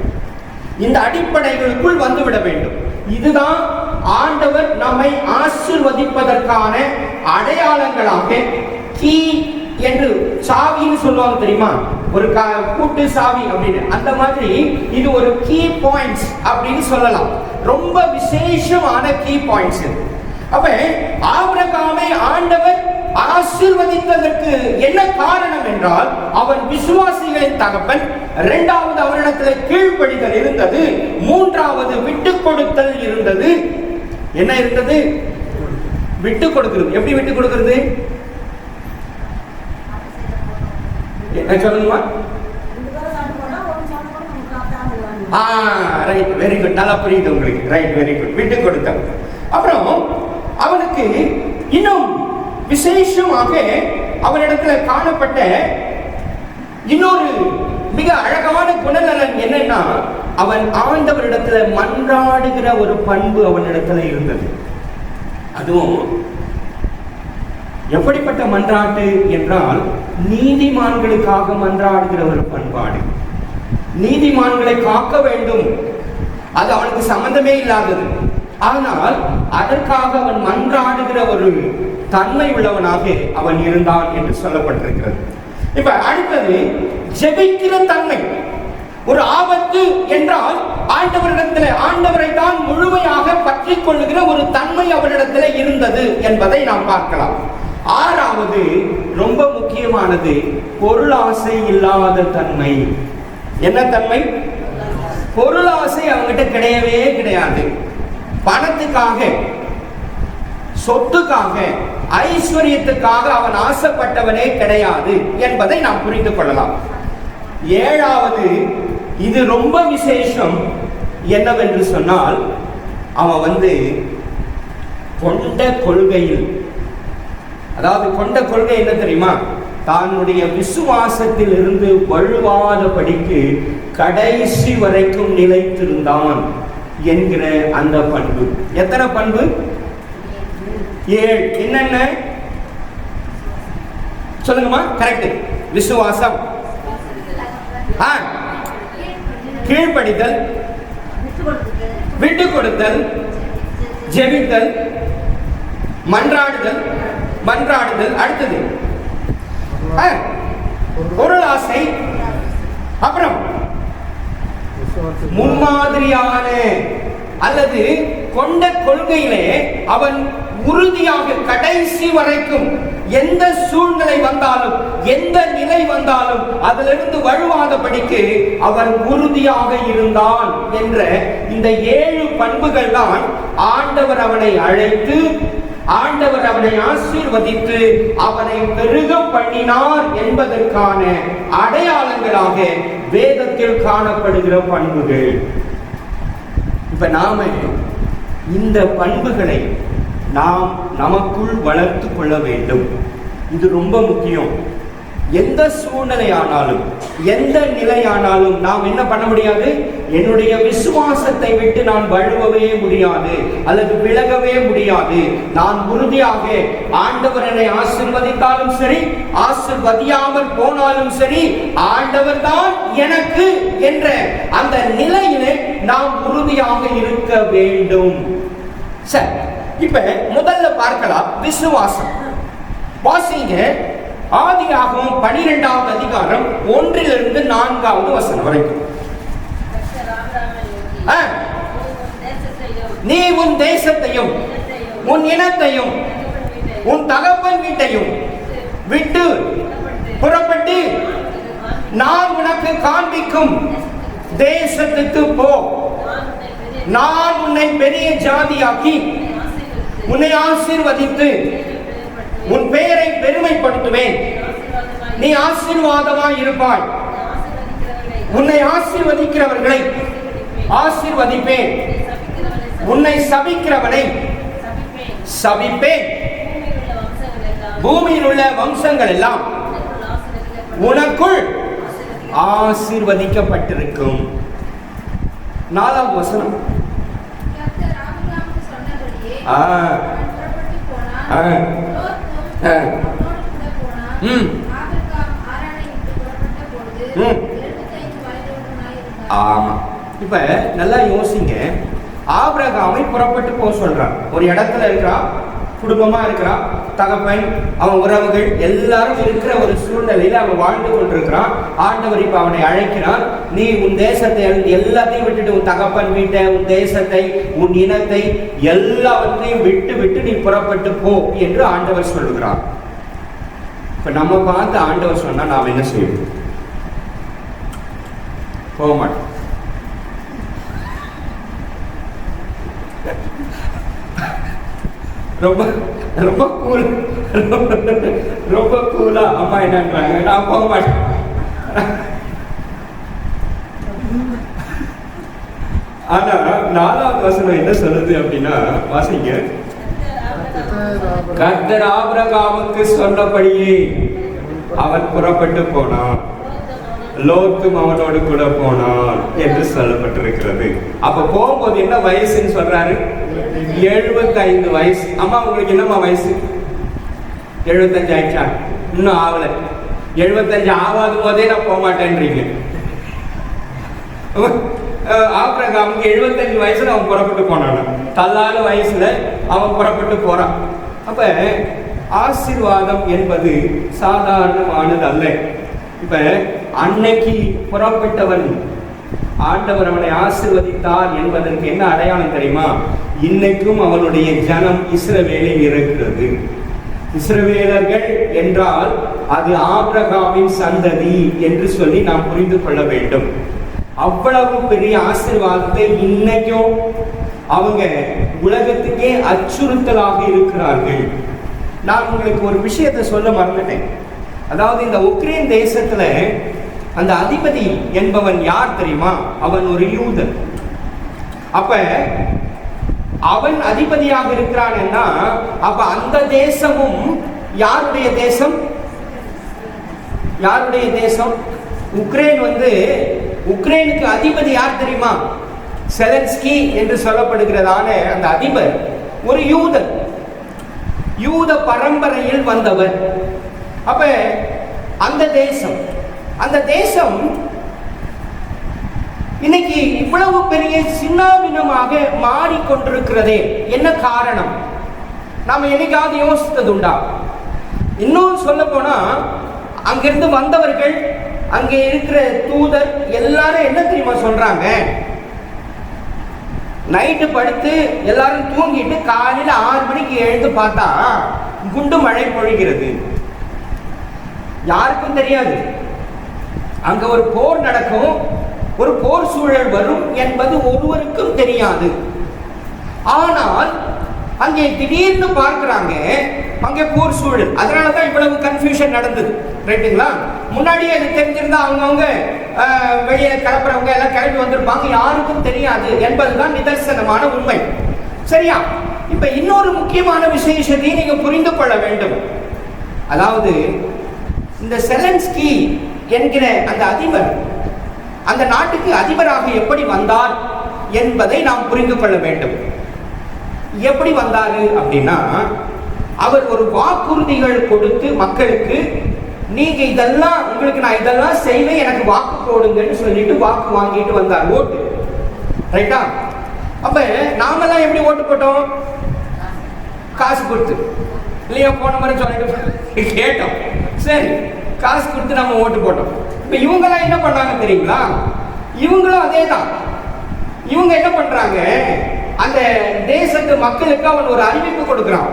Speaker 1: இந்த அடிப்படைகளுக்குள் வந்துவிட வேண்டும். இதுதான் ஆண்டவர் நம்மை ஆசீர்வதிப்பதற்கான அடையாளங்களாக கீ என்று சாவின்னு சொல்லுவாங்க தெரியுமா, ஒரு கூட்டு சாவி அப்படின்னு. அந்த மாதிரி இது ஒரு கீ பாயிண்ட்ஸ் அப்படின்னு சொல்லலாம். ரொம்ப விசேஷமான கீ பாயிண்ட்ஸ். அப்ப ஆபிரகாமை ஆண்டவர் ஆசீர்வதித்ததற்கு என்ன காரணம் என்றால், அவன் விசுவாசிகளின் தகப்பன். இரண்டாவது அவரிடத்தில் கீழ்ப்படிதல் இருந்தது. மூன்றாவது விட்டு கொடுத்தல் இருந்தது. என்ன இருந்தது? விட்டு கொடுக்கிறது. எப்படி விட்டு கொடுக்கிறது? என்ன சொல்லுங்கம்மா? ரைட், வெரி குட், நல்லா புரியுது உங்களுக்கு. ரைட், வெரி குட், விட்டு கொடுத்தல். அப்புறம் அவனுக்கு இன்னும் விசேஷமாக அவனிடத்துல காணப்பட்ட இன்னொரு மிக அழகான குணநலன் என்னன்னா, அவன் ஆண்டவரிடத்துல மன்றாடுகிற ஒரு பண்பு அவனிடத்துல இருந்தது. அதுவும் எப்படிப்பட்ட மன்றாட்டு என்றால், நீதிமான்களுக்காக மன்றாடுகிற ஒரு பண்பாடு. நீதிமான்களை காக்க வேண்டும், அது அவனுக்கு சம்பந்தமே இல்லாதது. ஆனால் அதற்காக அவன் மன்றாடுகிற ஒரு தன்மை உள்ளவனாக அவன் இருந்தான் என்று சொல்லப்பட்டிருக்கிறது. இப்ப அடுத்தது ஜெபிக்கிற தன்மை. ஒரு ஆபத்து என்றால் ஆண்டவரிடத்தில் ஆண்டவரை தான் முழுமையாக பற்றி கொள்ளுகிற ஒரு தன்மை அவரிடத்தில் இருந்தது என்பதை நாம் பார்க்கலாம். ஆறாவது ரொம்ப முக்கியமானது, பொருளாசை இல்லாத தன்மை. என்ன தன்மை? பொருளாசை அவங்ககிட்ட கிடையவே கிடையாது. பணத்துக்காக, சொத்துக்காக, ஐஸ்வர்யத்துக்காக அவன் ஆசைப்பட்டவனே கிடையாது என்பதை நாம் புரிந்து கொள்ளலாம். ஏழாவது, இது ரொம்ப விசேஷம் என்னவென்று சொன்னால், அவன் கொண்ட கொள்கையில், அதாவது கொண்ட கொள்கை என்ன தெரியுமா, தன்னுடைய விசுவாசத்தில் இருந்து வழுவாதபடிக்கு கடைசி வரைக்கும் நிலைத்திருந்தான் என்கிற அந்த பண்பு. எத்தனை பண்பு? 7. என்னென்ன சொல்லுங்கம்மா? கரெக்ட். விசுவாசம், கீழ்ப்படிதல், விட்டு கொடுத்தல், ஜெபித்தல், மன்றாடுதல். அடுத்தது பொருளாசை. அப்புறம் முன்மாதிரியான அல்லது கொண்ட கொள்கையிலே அவன் உறுதியாக கடைசி வரைக்கும், எந்த சூழ்நிலை வந்தாலும், எந்த நிலை வந்தாலும் அதிலிருந்து வழுவாதபடிக்கு அவன் உறுதியாக இருந்தான் என்ற இந்த 7 பண்புகள் தான் ஆண்டவர் அவனை அழைத்து, ஆண்டவர் அவனை ஆசீர்வதித்து அவனை பெருக பண்ணினார் என்பதற்கான அடையாளங்களாக வேதத்தில் காணப்படுகிற பண்புகள். இப்ப நாம இந்த பண்புகளை நாம் நமக்குள் வளர்த்து கொள்ள வேண்டும். இது ரொம்ப முக்கியம். எந்த சூழ்நிலையானாலும், எந்த நிலையானாலும் நாம் என்ன பண்ண முடியாது? என்னுடைய விசுவாசத்தை விட்டு நான் வழுவவே முடியாது அல்லது விலகவே முடியாது. நான் உறுதியாக ஆண்டவர் என்னை ஆசீர்வதித்தாலும் சரி, ஆசீர்வதியாமல் போனாலும் சரி, ஆண்டவர் தான் எனக்கு என்ற அந்த நிலையிலே நாம் உறுதியாக இருக்க வேண்டும். சரி, இப்ப முதல்ல பார்க்கலாம் விசுவாசம். வாசிங்க ஆதியாகமம் 12வது அதிகாரம் 1 - 4வது வசனம் வரைக்கும். நீ உன் தேசத்தையும் உன் இனத்தையும் உன் தகப்பன் வீட்டையும் விட்டு புறப்பட்டு நான் உனக்கு காண்பிக்கும் தேசத்துக்கு போ. நான் உன்னை பெரிய ஜாதியாக்கி உன்னை ஆசீர்வதித்து உன் பெயரை பெருமைப்படுத்துவேன். நீ ஆசீர்வாதமாய் இருப்பாய். உன்னை ஆசீர்வதிக்கிறவர்களை ஆசீர்வதிப்பேன், உன்னை சபிக்கிறவனை சபிப்பேன். பூமியில் உள்ள வம்சங்கள் எல்லாம் உனக்குள் ஆசீர்வதிக்கப்பட்டிருக்கும். 4வது வசனம். ஆமா, இப்ப நல்லா யோசிங்க. ஆபிரகாமை புறப்பட்டு போக சொல்றான். ஒரு இடத்துல இருக்கிறான், குடும்பமா இருக்கிறான், தகப்பன், அவன் உறவுகள் எல்லாரும் இருக்கிற ஒரு சூழ்நிலையில அவன் வாழ்ந்து கொண்டிருக்கிறான். ஆண்டவர் இப்ப அவனை அழைக்கிறான், நீ உன் தேசத்தை எல்லாத்தையும் விட்டுட்டு, உன் தகப்பன் வீட்டை, உன் தேசத்தை, உன் இனத்தை எல்லாவற்றையும் விட்டு விட்டு நீ புறப்பட்டு போ என்று ஆண்டவர் சொல்லுகிறார். இப்ப நம்ம பார்த்து ஆண்டவர் சொன்னா நாம் என்ன செய்வோம்? போக மாட்டோம். ரொம்ப ரொம்ப கூல், ரொம்ப கூலா அம்மா என்னன்றாங்க, நான் போக மாட்டேன். ஆனா 4வது வசனம் என்ன சொல்லுது அப்படின்னா, வாசிங்க. கர்த்தர் ஆபிரகாமுக்கு சொன்னபடியே அவன் புறப்பட்டு போனான், லோத்தும் அவனோடு கூட போனான் என்று சொல்லப்பட்டிருக்கிறது. அப்ப போகும்போது என்ன வயசுன்னு சொல்றாரு? 75 வயசு. அம்மா உங்களுக்கு என்னம்மா வயசு? 75 ஆயிடுச்சா? இன்னும் ஆகல. 75 ஆகாத போதே நான் போக மாட்டேன்றீங்க. ஆபிரகாமுக்கு 75 வயசுல அவன் புறப்பட்டு போனான். தள்ளாத வயசுல அவன் புறப்பட்டு போறான். அப்ப ஆசீர்வாதம் என்பது சாதாரணமானது அல்ல. இப்ப அன்னைக்கு புறப்பட்டவன் ஆண்டவர் அவனை ஆசீர்வதித்தார் என்பதற்கு என்ன அடையாளம் தெரியுமா? இன்னைக்கும் அவனுடைய ஜனம் இஸ்ரவேலில் இருக்கிறது. இஸ்ரவேலர்கள் என்றால் அது ஆபிரகாமின் சந்ததி என்று சொல்லி நாம் புரிந்து கொள்ள வேண்டும். அவ்வளவு பெரிய ஆசீர்வாதத்தை இன்னைக்கும் அவங்க உலகத்துக்கே அச்சுறுத்தலாக இருக்கிறார்கள். நான் உங்களுக்கு ஒரு விஷயத்தை சொல்ல மறந்துட்டேன். அதாவது இந்த உக்ரைன் தேசத்துல அந்த அதிபதி என்பவன் யார் தெரியுமா? அவன் ஒரு யூதன். அப்ப அவன் அதிபதியாக இருக்கிறான்னா அப்ப அந்த தேசமும் யாருடைய தேசம்? யாருடைய தேசம்? உக்ரைன். உக்ரைனுக்கு அதிபதி யார் தெரியுமா? செலன்ஸ்கி என்று சொல்லப்படுகிறதான அந்த அதிபர் ஒரு யூதன், யூத பரம்பரையில் வந்தவர். அப்ப அந்த தேசம் இன்னைக்கு இவ்வளவு பெரிய சின்னாபின்னமாக மாறிக்கொண்டிருக்கிறதே என்ன காரணம்? நாம என்னைக்காவது யோசித்தது உண்டா? இன்னும் சொல்ல போனா அங்கிருந்து வந்தவர்கள், அங்கே இருக்கிற தூதர் எல்லாரும் என்ன தெரியுமா சொல்றாங்க? நைட்டு படுத்து எல்லாரும் தூங்கிட்டு காலையில 6 மணிக்கு எழுந்து பார்த்தா குண்டு மழை பொழிகிறது. யாருக்கும் தெரியாது. அங்க ஒரு போர் நடக்கும், ஒரு போர் சூழல் வரும் என்பது ஒருவருக்கும் தெரியாது. ஆனால் அங்கே திடீர்னு பார்க்கிறாங்க, அங்கே போர் சூழல். அதனாலதான் இவ்வளவு கன்ஃபியூஷன் நடந்தது. ரைட்டுங்களா? முன்னாடியே அது தெரிஞ்சிருந்தா அவங்கவுங்க வெளியே கிளப்புறவங்க எல்லாம் கிளம்பி வந்திருப்பாங்க, யாருக்கும் தெரியாது என்பதுதான் நிதர்சனமான உண்மை. சரியா? இப்ப இன்னொரு முக்கியமான விசேஷத்தை நீங்க புரிந்து கொள்ள வேண்டும். அதாவது இந்த செலன்ஸ்கி என்கிற அந்த அதிபர் அந்த நாட்டுக்கு அதிபராக எப்படி வந்தார் என்பதை நாம் புரிந்து கொள்ள வேண்டும். எப்படி வந்தாரு அப்படின்னா, அவர் ஒரு வாக்குறுதிகள் கொடுத்து மக்களுக்கு, நீங்க இதெல்லாம் உங்களுக்கு நான் இதெல்லாம் செய்வேன், எனக்கு வாக்கு போடுங்கன்னு சொல்லிட்டு வாக்கு வாங்கிட்டு வந்தார். ஓட்டு. ரைட்டா? அப்ப நாமெல்லாம் எப்படி ஓட்டு போட்டோம்? காசு கொடுத்து இல்லையா? போன மாதிரி சொல்லிட்டு கேட்டோம். சரி, காசு கொடுத்து நம்ம ஓட்டு போட்டோம். இப்ப இவங்கெல்லாம் என்ன பண்ணாங்க தெரியுங்களா? இவங்களும் அதே தான். இவங்க என்ன பண்றாங்க, அந்த தேசத்து மக்களுக்கு அவன் ஒரு அறிவிப்பு கொடுக்கிறான்.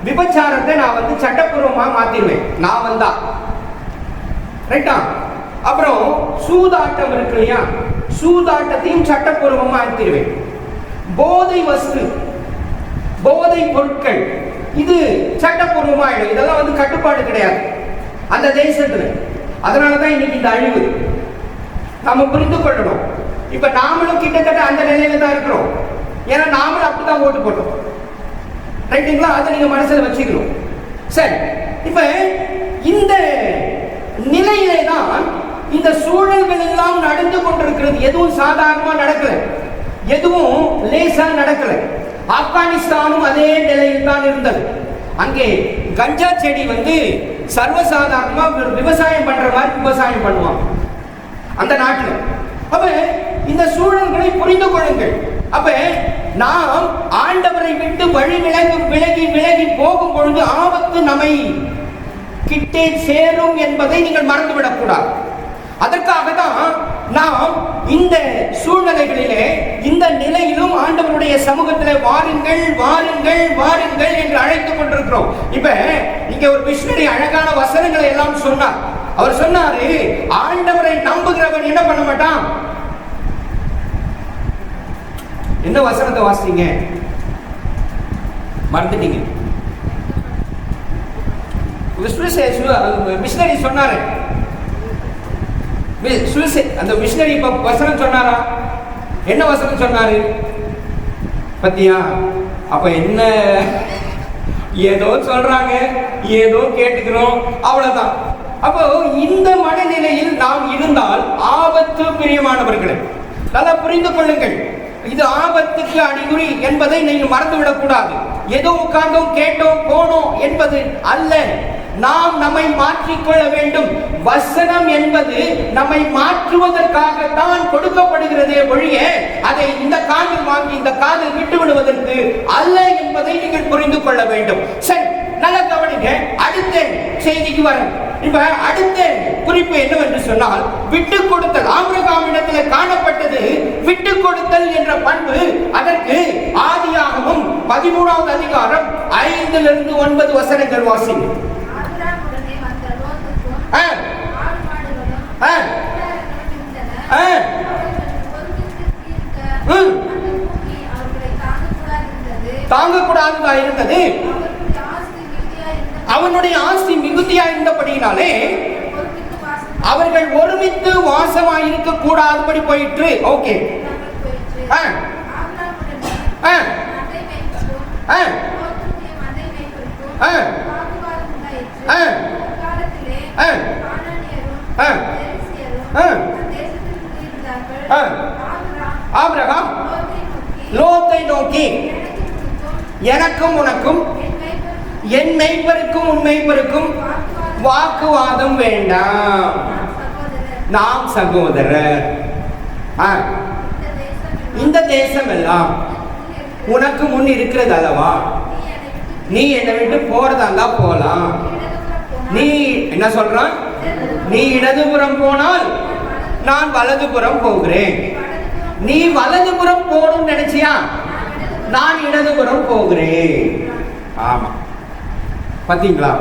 Speaker 1: விபச்சாரத்தை நான் சட்டப்பூர்வமா மாத்திடுவேன் நான் வந்தா. ரைட்டா? அப்புறம் சூதாட்டம் இருக்கு இல்லையா, சூதாட்டத்தையும் சட்டப்பூர்வமா ஆக்கிடுவேன். போதை வஸ்து, போதை பொருட்கள், இது சட்டப்பூர்வமா ஆயிடும். இதெல்லாம் கட்டுப்பாடு கிடையாது அந்த தேசத்துல. அதனாலதான் இன்னைக்கு இந்த அழிவு. நாம புரிந்து கொள்ளணும். இப்ப நாமளும் கிட்டத்தட்ட அந்த நிலையில தான் இருக்கிறோம். ஏன்னா நாமளும் அப்படிதான் ஓட்டு போட்டோம். ரைட்டுங்களா? அதை நீங்க மனசுல வச்சுக்கணும். சரி, இப்ப இந்த நிலையிலே தான் இந்த சூழல்கள் எல்லாம் நடந்து கொண்டிருக்கிறது. எதுவும் சாதாரணமா நடக்கல, எதுவும் லேசா நடக்கல. ஆப்கானிஸ்தானும் அதே நிலையில் தான் இருந்தது. அங்கே கஞ்சா செடி சர்வசாதாரணமா விவசாயம் பண்ற மாதிரி விவசாயம் பண்ணுவாங்க அந்த நாட்டில். அப்ப இந்த சூழல்களை புரிந்து கொள்ளுங்கள். அப்ப நாம் ஆண்டவரை விட்டு வழி விலகி விலகி போகும் பொழுது ஆபத்து நம்மை கிட்டே சேரும் என்பதை நீங்கள் மறந்துவிடக் கூடாது. அதற்காக தான் நாம் இந்த சூழ்நிலைகளிலே, இந்த நிலையிலும் ஆண்டவருடைய சமூகத்திலே வாருங்கள் வாருங்கள் வாருங்கள் என்று அழைத்துக் கொண்டிருக்கிறோம். இப்ப இங்க ஒரு மிஷனரி அழகான வசனங்களை எல்லாம் சொன்னார். அவர் சொன்னாரு, ஆண்டவரை நம்புகிறவன் என்ன பண்ண மாட்டான். என்ன வசனத்தை வாசிங்க? மறந்துட்டீங்க. மிஷனரி சொன்னாரு, அந்த மிஷனரி வசனம் சொன்னாரா? என்ன வசனம் சொன்னாரு பத்தியா? அப்ப என்ன, ஏதோ சொல்றாங்க, ஏதோ கேட்டுக்கிறோம், அவ்வளவுதான். அப்போ இந்த மனநிலையில் நாம் இருந்தால் ஆபத்து. பிரியமானவர்களே, நல்லா புரிந்து கொள்ளுங்கள், இது ஆபத்துக்கு அறிகுறி என்பதை நீங்கள் மறந்துவிடக் கூடாது. ஏதோ உட்கார்ந்தோம் கேட்டோம் போனோம் என்பது அல்ல. நாம் நம்மை மாற்றிக்கொள்ள வேண்டும். வசனம் என்பது நம்மை மாற்றுவதற்காகத்தான் கொடுக்கப்படுகிறதே ஒழிய அதை இந்த காதில் வாங்கி இந்த காதில் விட்டு விடுவதற்கு அல்ல என்பதை நீங்கள் புரிந்து கொள்ள வேண்டும். சரி, நல்லா கவனிங்க. அடுத்த செய்திக்கு வர. இப்ப அடுத்த குறிப்பு என்னவென்று சொன்னால், விட்டு கொடுத்தல். ஆபிரகாமிடத்தில் காணப்பட்டது விட்டு கொடுத்தல் என்ற பண்பு. அதற்கு ஆதியாகமம் 13வது அதிகாரம் 5 to 9 வசனங்கள் வாசிங்க. தாங்கக்கூடாததா இருந்தது. அவனுடைய ஆஸ்தி மிகுதியா இருந்தபடியினாலே அவர்கள் ஒருமித்து வாசமாயிருக்க கூடாதபடி போயிற்று. ஓகே, ஆபிரகாம் லோத்தை நோக்கி, எனக்கும் உனக்கும் என் மெய்ப்பருக்கும் உன் மெய்ப்பருக்கும் வாக்குவாதம் வேண்டாம், நாம் சகோதரர். இந்த தேசம் எல்லாம் உனக்கு முன் இருக்கிறது அல்லவா, நீ என்னை விட்டு போறதா போலாம். நீ என்ன சொல்றான்? நீ இடதுபுறம் போனால் நான் வலதுபுறம் போகிறேன். நீ வலதுபுறம் போகணும்னு நினைச்சியா, நான் இடதுபுறம் போகிறேன். ஆமா, பாத்தீங்களா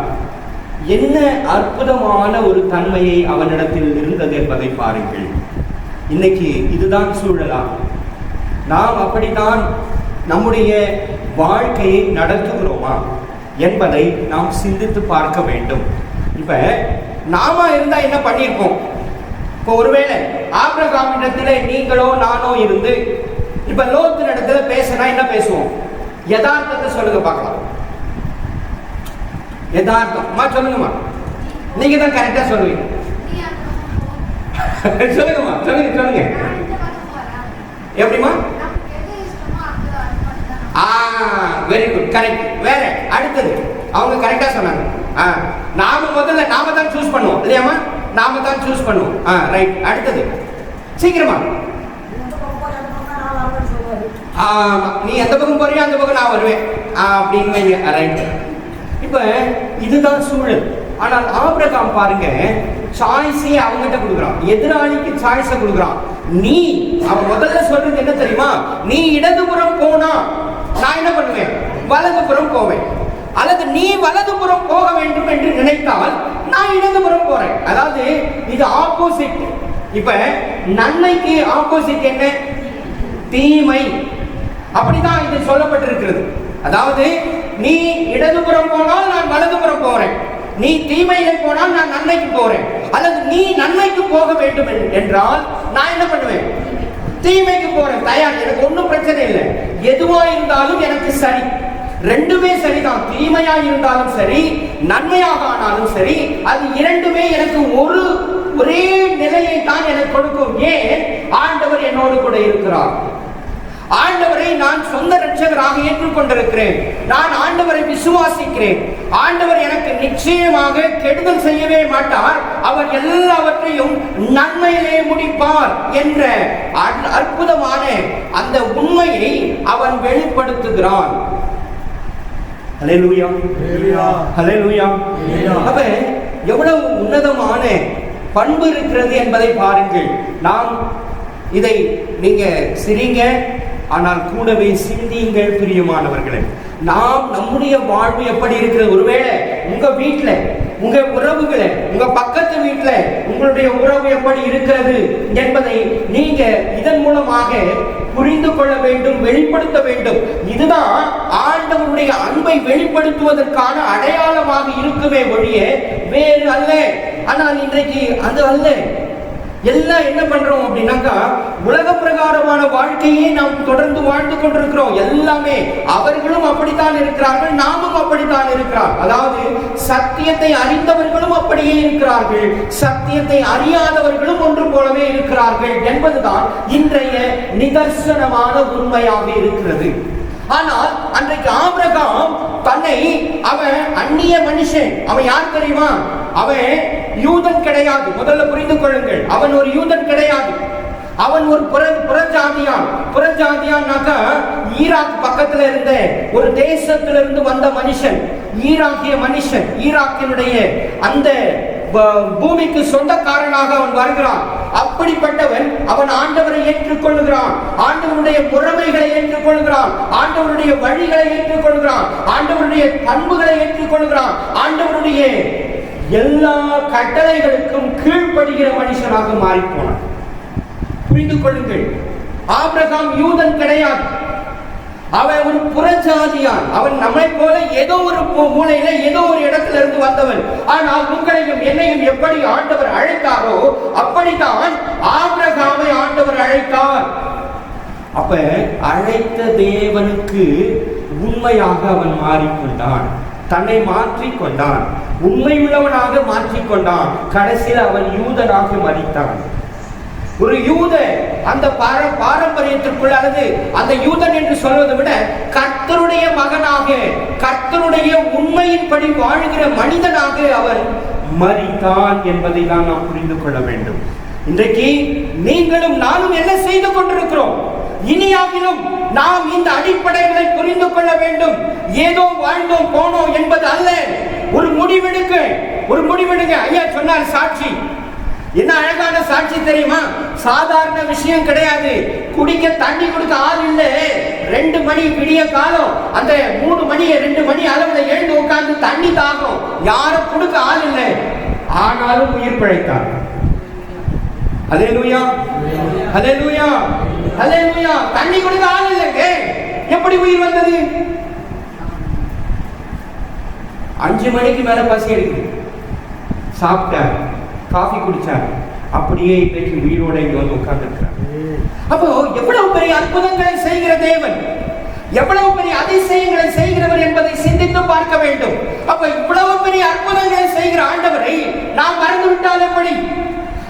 Speaker 1: என்ன அற்புதமான ஒரு தன்மையை அவனிடத்தில் இருந்தது என்பதை பாருங்கள். இன்னைக்கு இதுதான் சூழலா? நாம் அப்படித்தான் நம்முடைய வாழ்க்கையை நடத்துகிறோமா என்பதை நாம் சிந்தித்து பார்க்க வேண்டும். இப்ப நாம இருந்தா என்ன பண்ணிருப்போம்? இப்போ ஒருவேளை ஆபிரகாமிடத்திலே நீங்களோ நானோ இருந்து இப்ப லோத்தின் இடத்துல பேசினா என்ன பேசுவோம்? யதார்த்தத்தை சொல்லுங்க பார்க்கலாம். யதார்த்தமா சொல்லுங்கம்மா, நீங்க தான் கரெக்டா சொல்லுவீங்க. சொல்லுங்கம்மா, சொல்லுங்க சொல்லுங்க. எப்படிமா? Very good, correct. வேற அடுத்தது அவங்க கரெக்டா சொன்னாங்க. நாம தான் சூஸ் பண்ணுவோம் இல்லையாமா? நாம தான் சூஸ் பண்ணுவோம். ரைட். அடுத்தது சீக்கிரமா. நீ எந்த பக்கம் போறியோ அந்த பக்கம் நான் வருவேன் அப்படின்னு. ரைட். இப்ப இதுதான் சூழல். ஆனால் ஆபிரகாம் பாருங்க, சாய்ஸே அவங்ககிட்ட கொடுக்குறான், எதிராளிக்கு சாய்ஸை கொடுக்குறான். நீ அவன் முதல்ல சொல்றது என்ன தெரியுமா? நீ இடதுபுறம் போனா நான் என்ன பண்ணுவேன்? வலதுபுறம் போவேன். அல்லது நீ வலதுபுறம் போக வேண்டும் என்று நினைத்தால் நான் இடதுபுறம் போறேன். அதாவது இது ஆப்போசிட். இப்ப நன்மைக்கு ஆப்போசிட் என்ன? தீமை. அப்படிதான் இது சொல்லப்பட்டிருக்கிறது. அதாவது நீ இடதுபுறம் போனால் நான் வலதுபுறம் போறேன், நீ தீமையில போனால் நான் நன்மைக்கு போறேன். அல்லது நீ நன்மைக்கு போக வேண்டும் என்றால் நான் என்ன பண்ணுவேன்? தீமைக்கு போறேன். தயார், எனக்கு ஒன்றும் பிரச்சனை இல்லை. எதுவா இருந்தாலும் எனக்கு சரி, ரெண்டுமே சரிதான். தீமையா இருந்தாலும் சரி, நன்மையாக ஆனாலும் சரி, அது இரண்டுமே எனக்கு ஒரே நிலையை தான் எனக்கு கொடுக்கும். ஏன்? ஆண்டவர் என்னோடு கூட இருக்கிறார். ஆண்டவரை நான் சொந்த இரட்சகராக ஏற்றுக்கொண்டிருக்கிறேன். நான் ஆண்டவரை விசுவாசிக்கிறேன். ஆண்டவர் எனக்கு நிச்சயமாக கெடுதல் செய்யவே மாட்டார். அவர் எல்லாவற்றையும் நன்மையிலே முடிப்பார் என்ற அற்புதமான அந்த உண்மையை அவன் வெளிப்படுத்துகிறான். ஹல்லேலூயா, ஹல்லேலூயா. அப்ப எவ்வளவு உன்னதமான பண்பு இருக்கிறது என்பதை பாருங்கள். நாம் இதை நீங்க சிரிங்க, ஆனால் கூடவே சிந்தியுங்கள் பிரியமானவர்களே. நாம் நம்முடைய வாழ்வு எப்படி இருக்கிறது? ஒருவேளை உங்க வீட்டுல, உங்க உறவுகளை, உங்க பக்கத்து வீட்டுல உங்களுடைய உறவு எப்படி இருக்கிறது என்பதை நீங்க இதன் மூலமாக புரிந்து கொள்ள வேண்டும், வெளிப்படுத்த வேண்டும். இதுதான் ஆண்டவருடைய அன்பை வெளிப்படுத்துவதற்கான அடையாளமாக இருக்குமே ஒழிய வேறு அல்ல. ஆனால் இன்றைக்கு அது அல்ல. எல்லாம் என்ன பண்றோம் அப்படின்னாக்கா, உலக பிரகாரமான வாழ்க்கையே நாம் தொடர்ந்து வாழ்ந்து கொண்டிருக்கிறோம். எல்லாமே அவர்களும் அப்படித்தான் இருக்கிறார்கள், நாமும் அப்படித்தான் இருக்கிறார். அதாவது சத்தியத்தை அறிந்தவர்களும் அப்படியே இருக்கிறார்கள், சத்தியத்தை அறியாதவர்களும் ஒன்று போலவே இருக்கிறார்கள் என்பதுதான் இன்றைய நிதர்சனமான உண்மையாக இருக்கிறது. ஆனால் அன்றைக்கு ஆபிரகாம் தன்னை, அவன் அந்நிய மனுஷன். அவன் யார் தெரியுமா? அவன் யூதன் கிடையாது. முதல்ல புரிந்து கொள்ளுங்கள், அவன் ஒரு யூதன் கிடையாது. அவன் ஒரு புறஜாதியான். புறஜாதியான்னாக்கா ஈராக் பக்கத்துல இருந்த ஒரு தேசத்திலிருந்து வந்த மனுஷன், ஈராக்கிய மனுஷன். ஈராக்கினுடைய அந்த பூமிக்கு சொந்தக்காரனாக அவன் வருகிறான். அப்படிப்பட்டவன் அவன் ஆண்டவரை ஏற்றுக்கொள்கிறான், ஆண்டவருடைய முறைமைகளை ஏற்றுக்கொள்கிறான், ஆண்டவருடைய வழிகளை ஏற்றுக்கொள்கிறான், ஆண்டவருடைய பண்புகளை ஏற்றுக்கொள்கிறான், ஆண்டவருடைய எல்லா கட்டளைகளுக்கும் கீழ்ப்படுகிற மனுஷனாக மாறி போனான். புரிந்து கொள்ளுங்கள், ஆபிரகாம் யூதன் கிடையாது, அவன் ஒரு புறஜாதியான். அவன் நம்மை போல ஏதோ ஒரு மூலையில ஏதோ ஒரு இடத்துல இருந்து வந்தவன். ஆனால் உங்களையும் என்னையும் எப்படி ஆண்டவர் அழைத்தாரோ அப்படித்தான் ஆபிரகாமை ஆண்டவர் அழைத்தார். அப்ப அழைத்த தேவனுக்கு உண்மையாக அவன் மாறிக்கொண்டான், தன்னை மாற்றிக்கொண்டான், உண்மை உள்ளவனாக மாற்றிக்கொண்டான். கடைசியில் அவன் யூதனாக மரித்தான். ஒரு யூத அந்த பாரம்பரியத்திற்குள், அல்லது அந்த யூதன் என்று சொல்வதை விட கர்த்தருடைய மகனாக, கர்த்தருடைய உண்மையின்படி வாழ்கிற மனிதனாக அவன் மரித்தான் என்பதை தான் நாம் புரிந்து கொள்ள வேண்டும். இன்றைக்கு நீங்களும் நானும் என்ன செய்து கொண்டிருக்கிறோம்? இனியாகிலும் நாம் இந்த அடிப்படைகளை புரிந்து கொள்ள வேண்டும். ஏதோ வாழ்ந்தோம் போனோம் என்பது அல்ல. ஒரு முடிவெடுங்க. ஐயா சொன்னார் சாட்சி. என்ன அழகான சாட்சி தெரியுமா? சாதாரண விஷயம் கிடையாது. குடிக்க தண்ணி கொடுக்க ஆள் இல்ல. 2 மணி விடிய காலம், அந்த 3 மணி 2 மணி அளவுல எழுந்து உட்கார்ந்து தண்ணி தாகம், யாரும் கொடுக்க ஆள் இல்லை. ஆனாலும் உயிர் பிழைத்தார். ஹல்லேலூயா, ஹல்லேலூயா, ஹல்லேலூயா. தண்ணி கொடுக்க ஆள் இல்லைங்க, எப்படி உயிர் வந்தது? 5 மணிக்கு மேல பசி எடுக்குது, சாப்பிட்டார், காஃபி குடிச்சார், அப்படியே இன்றைக்கு உயிரோட இங்க வந்து உட்கார்ந்துருக்கிறார். அப்போ எவ்வளவு பெரிய அற்புதங்களை செய்கிற தேவன், எவ்வளவு பெரிய அதிசயங்களை செய்கிறவர் என்பதை சிந்தித்து பார்க்க வேண்டும். அப்ப இவ்வளவு பெரிய அற்புதங்களை செய்கிற ஆண்டவரை நாம் மறந்துவிட்டால் எப்படி?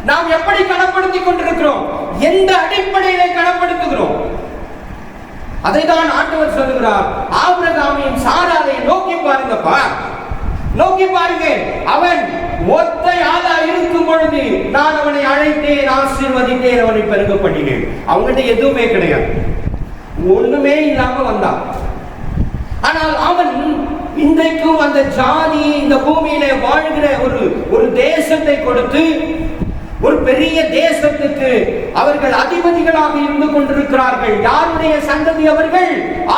Speaker 1: நாம் எப்படி கனப்படுத்திக் கொண்டிருக்கிறோம்? எந்த அடிப்படையில கனப்படுத்துகிறோம்? அதைதான் ஆண்டவர் சொல்லுகிறார். ஆபிரகாமையும் சாராளையும் நோக்கி பாருங்கப்பா, நோக்கி பாருங்க. அவன் ஒத்தை ஆளா இருக்கும் பொழுது நான் அவனை அழைத்தேன், ஆசீர்வதித்தேன், அவனை பெருக பண்ணினேன். அவங்கள்ட்ட எதுவுமே கிடையாது, ஒண்ணுமே இல்லாம வந்தான். ஆனால் அவன் இன்றைக்கும் அந்த ஜாதி, இந்த பூமியில வாழ்கிற ஒரு தேசத்தை கொடுத்து, ஒரு பெரிய தேசத்துக்கு அவர்கள் அதிபதிகளாக இருந்து கொண்டிருக்கிறார்கள். யாருடைய சந்ததி அவர்கள்?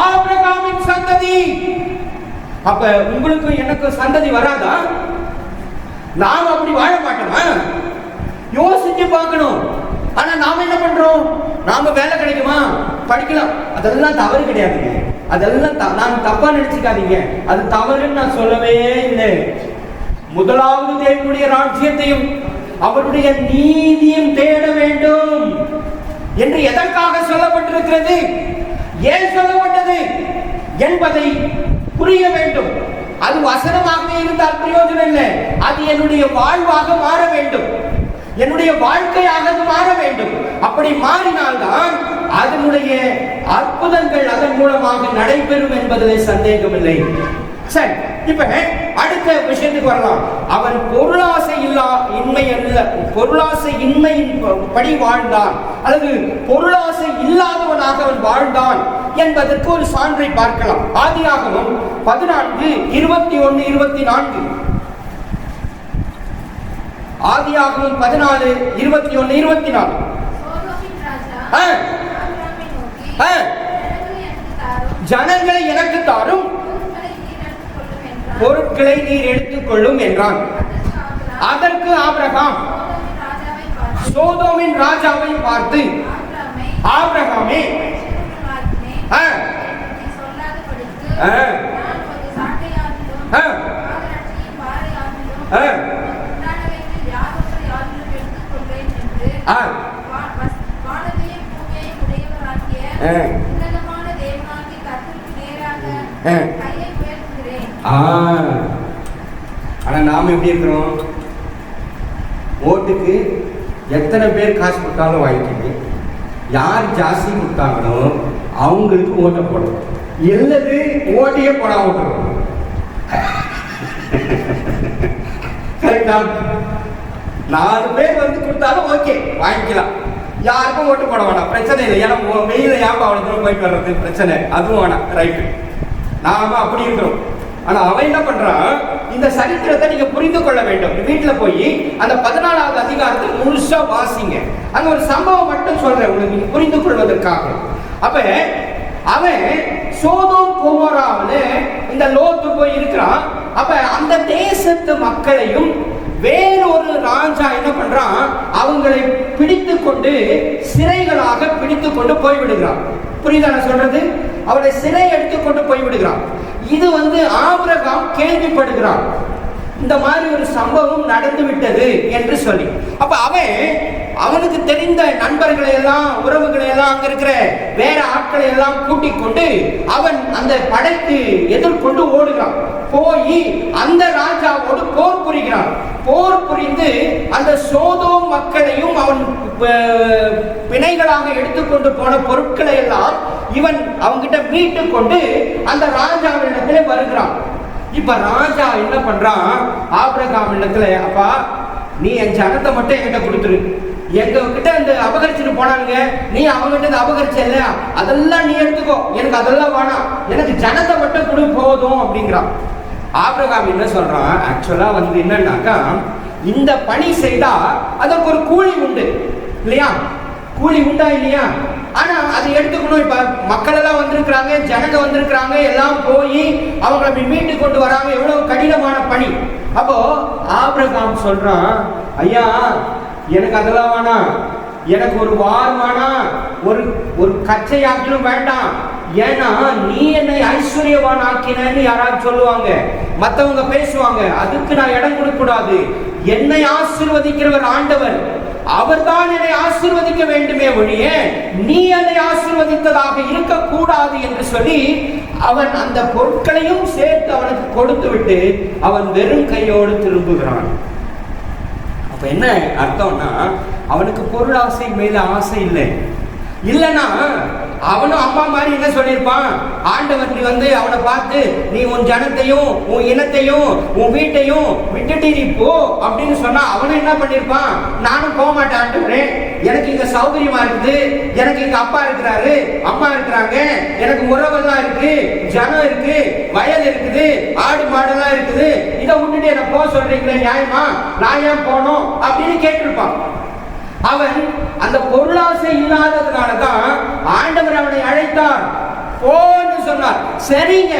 Speaker 1: ஆபிரகாமின் சந்ததி. அப்ப உங்களுக்கு எனக்கு சந்ததி வராதா? நாம் அப்படி வாழ மாட்டோமா? யோசிச்சு பார்க்கணும். ஆனா நாம என்ன பண்றோம்? நாம வேலை கிடைக்குமா, படிக்கலாம், அதெல்லாம் தவறு கிடையாதுங்க. அதெல்லாம் நான் தப்பா நினைச்சுக்காதீங்க, அது தவறுன்னு நான் சொல்லவே இல்லை. முதலாவது தேவனுடைய ராஜ்யத்தையும் அவருடைய நீதியும் தேட வேண்டும் என்று எதற்காக சொல்லப்பட்டிருக்கிறது, ஏன் சொல்லப்பட்டது என்பதை புரிய வேண்டும். அது வசனமாகவே இருந்தால் பிரயோஜனம் இல்லை. அது என்னுடைய வாழ்வாக மாற வேண்டும், என்னுடைய வாழ்க்கையாக மாற வேண்டும். அப்படி மாறினால்தான் அதனுடைய அற்புதங்கள் அதன் மூலமாக நடைபெறும் என்பதில் சந்தேகமில்லை. சரி, இப்ப அடுத்த விஷயத்துக்கு வரலாம். அவன் பொருளாசை இன்மையின் படி வாழ்ந்தான், அல்லது பொருளாசை இல்லாதவனாக அவன் வாழ்ந்தான் என்பதற்கு ஒரு சான்றை பார்க்கலாம். ஆதியாகமம் 14:21-24. ஆதியாகமம் 14:21-24. ஜனங்களை எனக்கு தாரும், பொருட்களை நீர் எடுத்துக்கொள்ளும் என்றான். அதற்கு ஆபிரகாம் சோதோமின் ராஜாவை பார்த்து, ஆபிரகாமே, ஆனா நாம எப்படி இருக்கிறோம்? ஓட்டுக்கு எத்தனை பேர் காசு கொடுத்தாலும் வாங்கிக்கிட்டு, யார் ஜாஸ்தி கொடுத்தாங்களோ அவங்களுக்கு ஓட்டை போடணும், இல்லது ஓட்டையே போடாம விட்டுறோம். கரெக்டா? 4 பேர் வந்து கொடுத்தாலும் ஓகே, வாங்கிக்கலாம், யாருக்கும் ஓட்டு போட வேணாம், பிரச்சனை இல்லை. ஏன்னா வெயில ஏன் அவ்வளவு தூரம் போயிட்டு வர்றது பிரச்சனை, அதுவும் வேணாம். ரைட்டு, நாம அப்படி இருக்கிறோம். ஆனா அவன் என்ன பண்றான்? இந்த சரித்திரத்தை நீங்க புரிந்து கொள்ள வேண்டும். வீட்டுல போய் அந்த 14வது அதிகாரத்தை முழுசா வாசிங்க. அங்க ஒரு சம்பவம் மட்டும் சொல்றேன் உங்களுக்கு நீங்க புரிந்து கொள்வதற்காக. அப்ப அவன் சோதோம் கோமோராவுல இந்த லோத்து போய் இருக்கிறான். அப்ப அந்த தேசத்து மக்களையும் வேறொரு ராஜா என்ன பண்றான்? அவங்களை பிடித்து கொண்டு சிறைகளாக பிடித்து கொண்டு போய்விடுகிறான். புரியுதா நான் சொல்றது? அவரை சிறை எடுத்துக்கொண்டு போய்விடுகிறான். இது ஆபிரகாம் கேள்விப்படுகிறான், இந்த மாதிரி ஒரு சம்பவம் நடந்து விட்டது என்று சொல்லி. அப்ப அவனுக்கு தெரிந்த நண்பர்களை எல்லாம், உறவுகளை எல்லாம், அங்க இருக்கிற வேற ஆட்களை எல்லாம் கூட்டிக் கொண்டு அவன் அந்த படைக்கு எதிர்கொண்டு ஓடுகிறான். போய் அந்த ராஜாவோடு போர் புரிகிறான். போர் புரிந்து அந்த சோதோம் மக்களையும் அவன் பிணைகளாக எடுத்துக்கொண்டு போன பொருட்களை எல்லாம் இவன் அவங்கிட்ட மீட்டு கொண்டு அந்த ராஜாவினிடத்திலே வருகிறான். இப்ப ராஜா என்ன பண்றான்? ஆபிரகாம் இடத்துல, அப்பா நீ என் ஜனத்தை மட்டும் என்கிட்ட கொடுத்துரு, எங்க கிட்ட இந்த அபகரிச்சுட்டு போனாங்க, நீ அவங்ககிட்ட அபகரிச்சல, அதெல்லாம் நீ எடுத்துக்கோ, எனக்கு அதெல்லாம் வேணாம், எனக்கு ஜனத்தை மட்டும் கொடு போதும் அப்படிங்கிறான். ஆபிரகாம் என்ன சொல்றான்? ஆக்சுவலா என்னன்னாக்கா, இந்த பணி செய்தா அதற்கு ஒரு கூலி உண்டு இல்லையா? கூலி உண்டா இல்லையா? ஆனா அதை எடுத்துக்கணும். இப்ப மக்கள் எல்லாம் வந்திருக்கிறாங்க, ஜனங்க வந்திருக்கிறாங்க, எல்லாம் போய் அவங்களை மீட்டு கொண்டு வராங்க, எவ்வளவு கடினமான பணி. அப்போ ஆபிரகாம் சொல்றான், ஐயா எனக்கு அதெல்லாம் வேணாம், எனக்கு ஒரு வார் வேணாம், ஒரு கச்சையாக்கிலும் வேண்டாம். ஏன்னா நீ என்னை ஐஸ்வர்யவான் ஆக்கினு யாராவது சொல்லுவாங்க, மற்றவங்க பேசுவாங்க, அதுக்கு நான் இடம் கொடுக்க கூடாது. என்னை ஆசீர்வதிக்கிறவர் ஆண்டவர், அவர்தான் என்னை ஆசீர்வதிக்க வேண்டுமே ஒழிய நீ என்னை ஆசீர்வதித்ததாக இருக்கக்கூடாது என்று சொல்லி அவன் அந்த பொருட்களையும் சேர்த்து அவனுக்கு கொடுத்து விட்டு அவன் வெறும் கையோடு திரும்புகிறான். அப்ப என்ன அர்த்தம்னா, அவனுக்கு பொருளாசை மேல ஆசை இல்லை. இல்லைன்னா அவனும் அம்மா மாதிரி என்ன சொல்லியிருப்பான்? ஆண்டவர் நீ அவனை பார்த்து, நீ உன் ஜனத்தையும் உன் இனத்தையும் உன் வீட்டையும் விட்டுட்டு நீ போ அப்படின்னு சொன்னா அவனும் என்ன பண்ணிருப்பான்? நானும் போக மாட்டேன் ஆண்டவரே, எனக்கு இங்க சௌகரியமா இருக்குது, எனக்கு இங்க அப்பா இருக்கிறாரு, அம்மா இருக்கிறாங்க, எனக்கு உறவெல்லாம் இருக்கு, ஜனம் இருக்கு, வயல் இருக்குது, ஆடு மாடெல்லாம் இருக்குது, இதை விட்டுட்டு என்ன போக சொல்றீங்களே, நியாயமா? நான் ஏன் போனோம் அப்படின்னு கேட்டிருப்பான். அவன் அந்த பொருளாசை இல்லாததுனாலதான் ஆண்டவர் அவனை அழைத்தார், போன்னு சொன்னார். சரிங்க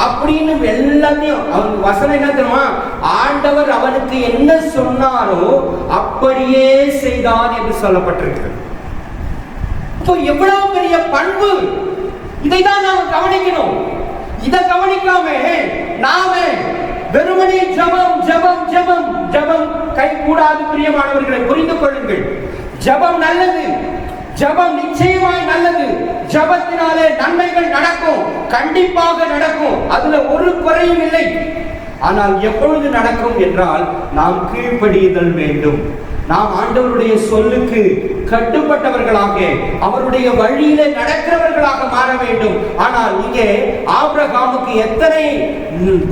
Speaker 1: அப்படின்னு எல்லாத்தையும் அவன் வசனம் என்ன தெரியுமா? ஆண்டவர் அவனுக்கு என்ன சொன்னாரோ அப்படியே செய்தான் என்று சொல்லப்பட்டிருக்கிறது. இப்போ எவ்வளவு பெரிய பண்பு! இதைதான் நாம் கவனிக்கணும். இதை கவனிக்காம நாம வெறுமனே ஜபம் ஜபம் ஜபம் ஜபம் கை கூடாது. பிரியமானவர்களை புரிந்து கொள்ளுங்கள், ஜபம் நல்லது, ஜபம் நிச்சயமாய் நல்லது. ஜபத்தினாலே நன்மைகள் நடக்கும், கண்டிப்பாக நடக்கும், அதுல ஒரு குறையும் இல்லை. ஆனால் எப்பொழுது நடக்கும் என்றால் நாம் கீழ்ப்படிதல் வேண்டும். நாம் ஆண்டவருடைய சொல்லுக்கு கட்டுப்பட்டவர்களாக அவருடைய வழியில நடக்கிறவர்களாக மாற வேண்டும். ஆனால் இங்கே ஆபிரகாமுக்கு எத்தனை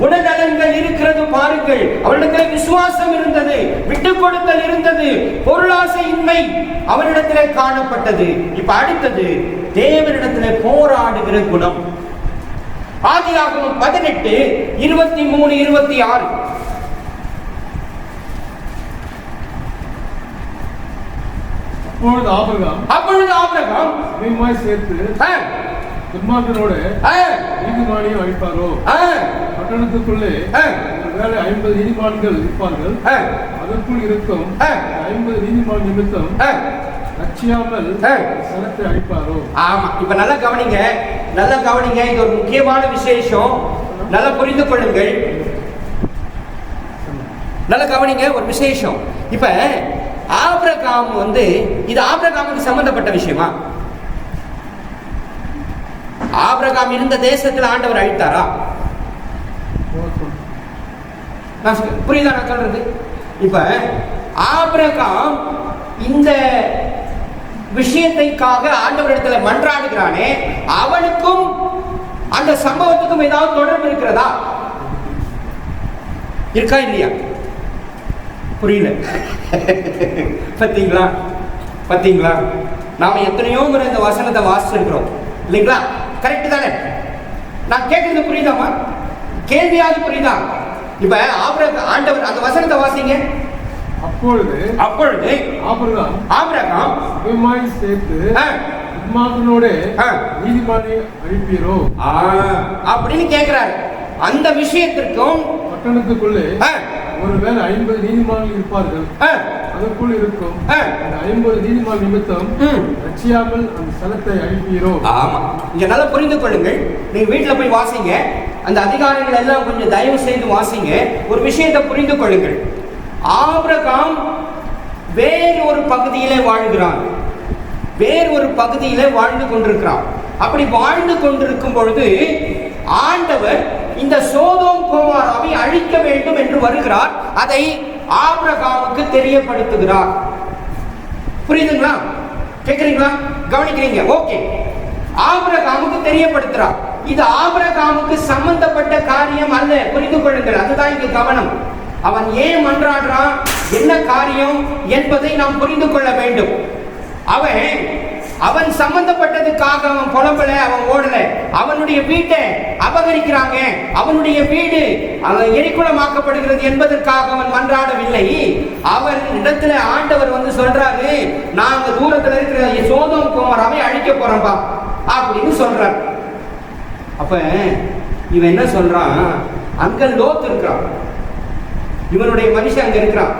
Speaker 1: குணநலன்கள் இருக்கிறது பாருங்கள். அவரிடத்தில் விசுவாசம் இருந்தது, விட்டுக் கொடுத்தல் இருந்தது, பொருளாசையின்மை அவரிடத்திலே காணப்பட்டது. இப்ப அடுத்தது தேவனிடத்திலே போராடுகிற குணம். ஆதியாகமம் 18 23 26. அப்பொழுது ஆபிரகாம்
Speaker 3: சேர்த்து துன்மார்க்கனோடு நீதிமானியை அழிப்பாரோ, பட்டணத்துக்குள்ளே ஒருவேளை 50 நீதிமான்கள் இருப்பார்கள், அதற்குள் இருக்கும் 50 நீதிமான் நிமித்தம் ரட்சியாமல் சனத்தை அழிப்பாரோ.
Speaker 1: ஆமா, இப்ப நல்லா கவனிங்க, நல்லா கவனிங்க. இது ஒரு முக்கியமான விசேஷம், நல்லா புரிந்து கொள்ளுங்கள். நல்லா கவனிங்க, ஒரு விசேஷம். இப்ப ஆபிரகாம் இது ஆபிரகாமுக்கு சம்பந்தப்பட்ட விஷயமா? ஆபிரகாம் இருந்த தேசத்தில் ஆண்டவர் அழித்தாரா? புரியுதா நான் சொல்றது? இப்ப ஆபிரகாம் இந்த விஷயத்தைக்காக ஆண்டவரிடத்துல மன்றாடுகிறானே, அவனுக்கும் அந்த சம்பவத்துக்கும் ஏதாவது தொடர்பு இருக்கிறதா? இருக்கா இல்லையா? புரியல. பார்த்தீங்களா பார்த்தீங்களா? நாம எத்தனையோ முறை இந்த வசனத்தை வாசிச்சிருக்கிறோம் இல்லைங்களா? கரெக்ட் தானே? நான் கேட்கறது புரியுதாமா? கேள்வியாவது புரியுதா? இப்ப ஆண்டவர் அந்த வசனத்தை வாசிங்க.
Speaker 3: அப்பொழுது
Speaker 1: ஆபிரகாம்
Speaker 3: சேர்த்து துன்மார்க்கனோடு நீதிமானை அழிப்பீரோ
Speaker 1: அப்படின்னு கேட்கிறாரு. அந்த விஷயத்திற்கும்
Speaker 3: பட்டணத்துக்குள்ளே ஒருவேளை 50 நீதிமான்கள் இருப்பார்கள், அதற்குள் இருக்கும் 50 நீதிமான் நிமித்தம் ரட்சியாமல் அந்த ஸ்தலத்தை அழிப்பீரோ.
Speaker 1: ஆமா, இங்க நல்லா புரிந்து கொள்ளுங்கள். நீங்க வீட்டுல போய் வாசிங்க, அந்த அதிகாரங்கள் எல்லாம் கொஞ்சம் தயவு செய்து வாசிங்க. ஒரு விஷயத்தை புரிந்து கொள்ளுங்கள். ஆபிரகாம் வேறு ஒரு பகுதியிலே வாழ்கிறான், வேறு ஒரு பகுதியிலே வாழ்ந்து கொண்டிருக்கிறான். அப்படி வாழ்ந்து கொண்டிருக்கும் பொழுது ஆண்டவர் இந்த சோதோம் கோமாராவை அழிக்க வேண்டும் என்று வருகிறார். அதை ஆபிரகாமுக்கு தெரியப்படுத்துகிறார். புரியுதுங்களா? கேட்குறீங்களா? கவனிக்கிறீங்க? ஓகே. ஆபிரகாமுக்கு தெரியப்படுத்துறார். இது ஆபிரகாமுக்கு சம்பந்தப்பட்ட காரியம் அல்ல, புரிந்து கொள்ளுங்கள். அதுதான் இங்க கவனம். அவன் ஏன் மன்றாடுறான், என்ன காரியம் என்பதை நாம் புரிந்து கொள்ள வேண்டும். அவன் சம்பந்தப்பட்டதுக்காக அவன் புலம்பல, அவன் ஓடல. அவனுடைய வீட்டை அபகரிக்கிறாங்க, அவனுடைய வீடு எரிக்குளமாக்கப்படுகிறது என்பதற்காக அவன் மன்றாடவில்லை. அவன் இடத்துல ஆண்டவர் சொல்றாரு, நாங்க தூரத்துல இருக்கிற சோதோம் கோமராவை அழிக்க போறோம்பா அப்படின்னு சொல்றார். அப்ப இவன் என்ன சொல்றான், அங்க லோத் இருக்கிறான், இவனுடைய மனுஷன் அங்க இருக்கிறான்.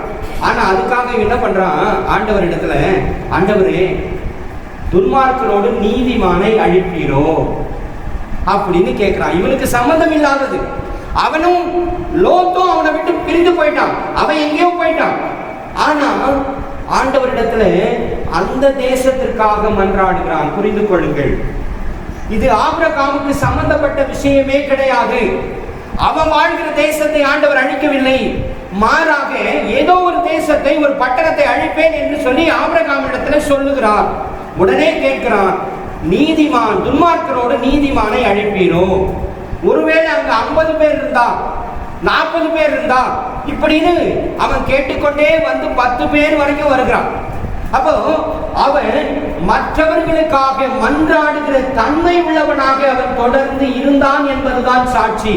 Speaker 1: ஆனா அதுக்காக இவன் என்ன பண்றான், ஆண்டவர் இடத்துல, ஆண்டவரே துன்மார்க்கனோடு நீதிமானை அழிப்பீரோ அப்படின்னு கேட்கிறான். இவனுக்கு சம்மந்தம் இல்லாதது. அவனும் லோத்தும் அவனை விட்டு பிரிந்து போயிட்டான், அவன் எங்கேயோ போயிட்டான். ஆனா ஆண்டவரிடத்துல அந்த தேசத்திற்காக மன்றாடுகிறான். புரிந்து கொள்ளுங்கள், இது ஆபிரகாமுக்கு சம்பந்தப்பட்ட விஷயமே கிடையாது. அவன் வாழ்கிற தேசத்தை ஆண்டவர் அழிக்கவில்லை, மாறாக ஏதோ ஒரு தேசத்தை, ஒரு பட்டணத்தை அழிப்பேன் என்று சொல்லி ஆபிரகாமிடத்துல சொல்லுகிறார். உடனே கேட்கிறான், நீதிமான் துன்மார்க்கனோடு நீதிமானை அழிப்பீரோ? ஒருவேளை அங்க 50 பேர் இருந்தா, 40 பேர் இருந்தா, இப்படின்னு அவன் கேட்டுக்கொண்டே 10 பேர் வரைக்கும் வருகிறான். அப்போ அவன் மற்றவர்களுக்காக மன்றாடுகிற தன்மை உள்ளவனாக அவன் தொடர்ந்து இருந்தான் என்பதுதான் சாட்சி.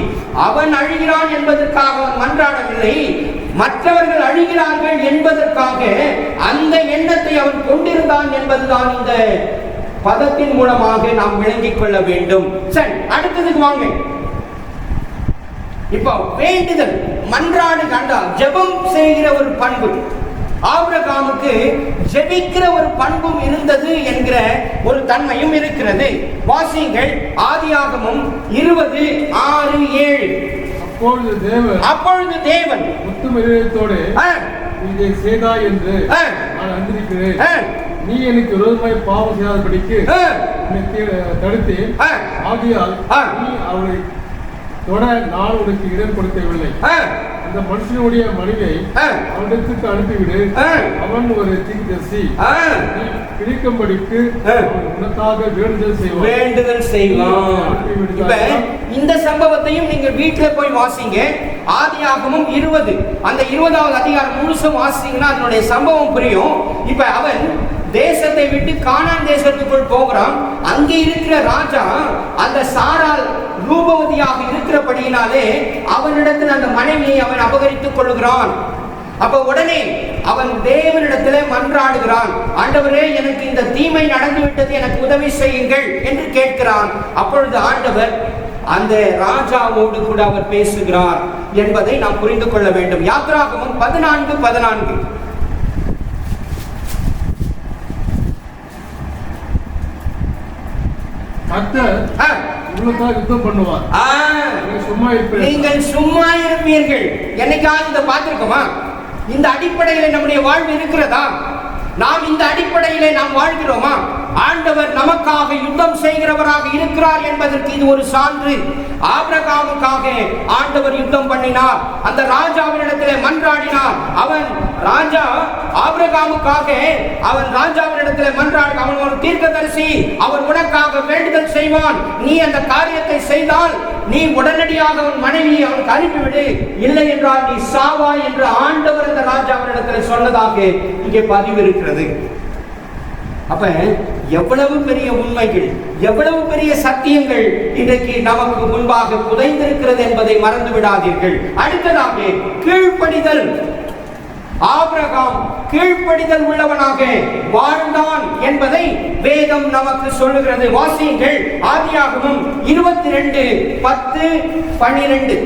Speaker 1: அவன் அழுகிறான் என்பதற்காக அவன் மன்றாடவில்லை, மற்றவர்கள் அழுகிறார்கள் என்பதற்காக அந்த எண்ணத்தை அவன் கொண்டிருந்தான் என்பதுதான் இந்த பதத்தின் மூலமாக நாம் விளங்கிக் கொள்ள வேண்டும். சரி, அடுத்ததுக்கு வாங்க. இப்போ வேண்டுதல், மன்றாடு கண்டா ஜெபம் செய்கிற ஒரு பண்பு. ஆபிரகாமுக்கு ஜெபிக்கிற ஒரு பண்பும் இருந்தது என்கிற ஒரு தன்மையும் இருக்கிறது. வாசிங்கள் ஆதியாகமம் 20:6-7. அப்பொழுது தேவன்
Speaker 3: முத்துமிரத்தோடு இதை செய்தாய் என்று நான் அறிந்திருக்கிறேன். நீ எனக்கு விரோதமாய் பாவம் செய்யாதபடிக்கு தடுத்தேன். ஆகையால் நீ அவளை தொட நான் உனக்கு இடம் கொடுக்கவில்லை. அந்த மனுஷனுடைய மனைவியை அவனிடத்துக்கு அனுப்பிவிடு, அவன் ஒரு தீர்க்கதரிசி, பிடிக்கும்படிக்கு உனக்காக வேண்டுதல் செய்வான்.
Speaker 1: இப்ப இந்த சம்பவத்தையும் நீங்க வீட்டுல போய் வாசிங்க. ஆதியாகமம் 20 அந்த 20வது அதிகாரம் முழுசும் வாசிங்கன்னா அதனுடைய சம்பவம் புரியும். இப்ப அவன் தேசத்தை விட்டு கானான் தேசத்துக்குள் போகிறான். அங்கே இருக்கிற ராஜா அந்த சாரால் ரூபவதியாக இருக்கிறபடியினாலே அவனிடத்தில் அந்த மனைவியை அவன் அபகரித்துக் கொள்ளுகிறான். அப்ப உடனே அவன் தேவனிடத்திலே மன்றாடுகிறான், ஆண்டவரே எனக்கு இந்த தீமை நடந்து விட்டது, எனக்கு உதவி செய்யுங்கள் என்று கேட்கிறான். அப்பொழுது ஆண்டவர் அந்த ராஜாவோடு கூட அவர் பேசுகிறார் என்பதை நாம் புரிந்து கொள்ள வேண்டும். யாத்ராகமம் 14:14
Speaker 3: யுத்தம் பண்ணுவார்.
Speaker 1: நீங்கள் சும்மா இருப்பீர்கள். என்னைக்காவது இதை பார்த்திருக்கோமா? இந்த அடிப்படையில் நம்முடைய வாழ்வு இருக்கிறதா? நாம் இந்த அடிப்படையிலே நாம் வாழ்கிறோமா? ஆண்டவர் நமக்காக யுத்தம் செய்கிறவராக இருக்கிறார் என்பதற்கு இது ஒரு சான்று. ஆபிரகாமுக்காக ஆண்டவர் யுத்தம் பண்ணினார். அந்த ராஜாவினிடத்திலே மன்றாடினார். அவன் ராஜா ஆபிரகாமுக்காக அவன் ராஜாவினிடத்திலே மன்றாடி, அவன் ஒரு தீர்க்கதரிசி, அவன் உனக்காக வேண்டுதல் செய்வான். நீ அந்த காரியத்தை செய்தால் நீ உடனடியாக அவன் மனைவியை அவனுக்கு அனுப்பிவிடு, இல்லை என்றால் நீ சாவாய் என்று ஆண்டவர் அந்த ராஜாவினிடத்தில் சொன்னதாக இங்கே பதிவு இருக்கிறது. அப்ப எவ்வளவு பெரிய உண்மைகள், எவ்வளவு பெரிய சத்தியங்கள் இன்றைக்கு நமக்கு முன்பாக புதைந்திருக்கிறது என்பதை மறந்து விடாதீர்கள். அடுத்ததாக கீழ்ப்படிதல். ஆபிரகாம் கீழ்ப்படிதல் உள்ளவனாக வாழ்ந்தான் என்பதை வேதம் நமக்கு சொல்லுகிறது. வாசியுங்கள். ஆதியாகமம் 22:10-12.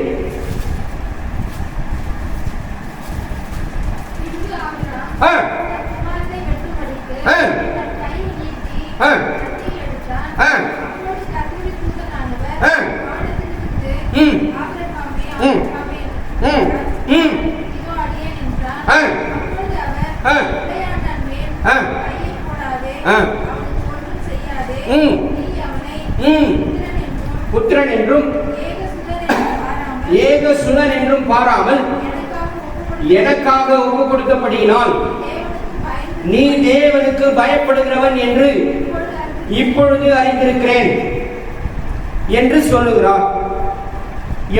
Speaker 1: புத்திரன் என்றும் ஏகசுதன் என்றும் பாராமல் எனக்காக ஒப்பு கொடுத்தபடியினால் நீ தேவனுக்கு பயப்படுகிறவன் என்று இப்பொழுது அறிந்திருக்கிறேன் என்று சொல்லுகிறார்.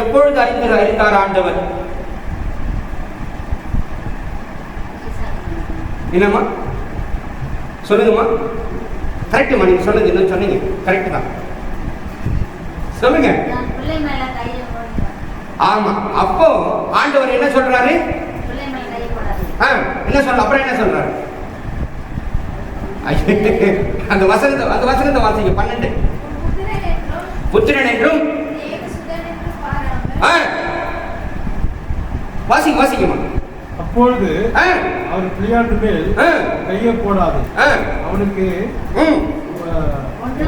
Speaker 1: எப்பொழுது அறிந்தார் ஆண்டவர்? என்னம்மா சொல்லுங்கம்மா? கரெக்டுமா? நீங்க சொல்லுங்க, இன்னும் சொன்னீங்க கரெக்ட் தான், சொல்லுங்க. ஆமா, அப்போ ஆண்டவர் என்ன சொல்றாரு? என்ன சொல்ற? அப்புறம் என்ன சொல்றாரு? அந்த வசனத்தை வாசிங்க. 12. புத்திரன் என்றும் வாசிங்கம்மா.
Speaker 3: அப்பொழுது அவன் பிள்ளையாட்டு மேல் கையை போடாது, அவனுக்கு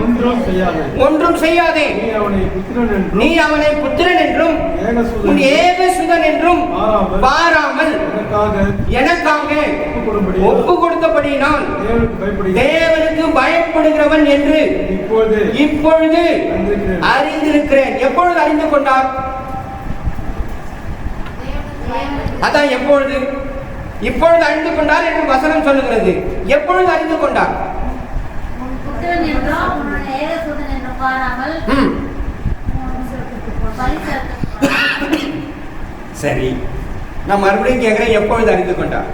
Speaker 1: ஒன்றும் செய்யாதே. நீ அவனை புத்திரன் என்றும் ஏகசுதன் என்றும் பாராமல் எனக்காக ஒப்பு கொடுத்தபடியினால் தேவனுக்கு பயப்படுகிறவன் என்று இப்பொழுது அறிந்திருக்கிறேன். எப்பொழுது அறிந்து கொண்டார்? அதான் எப்பொழுது, இப்பொழுது அறிந்து கொண்டார் என்று வசனம் சொல்லுகிறது. எப்பொழுது அறிந்து கொண்டார்? சரி, நான் மறுபடியும் கேட்கிறேன், எப்பொழுது அறிந்து கொண்டார்?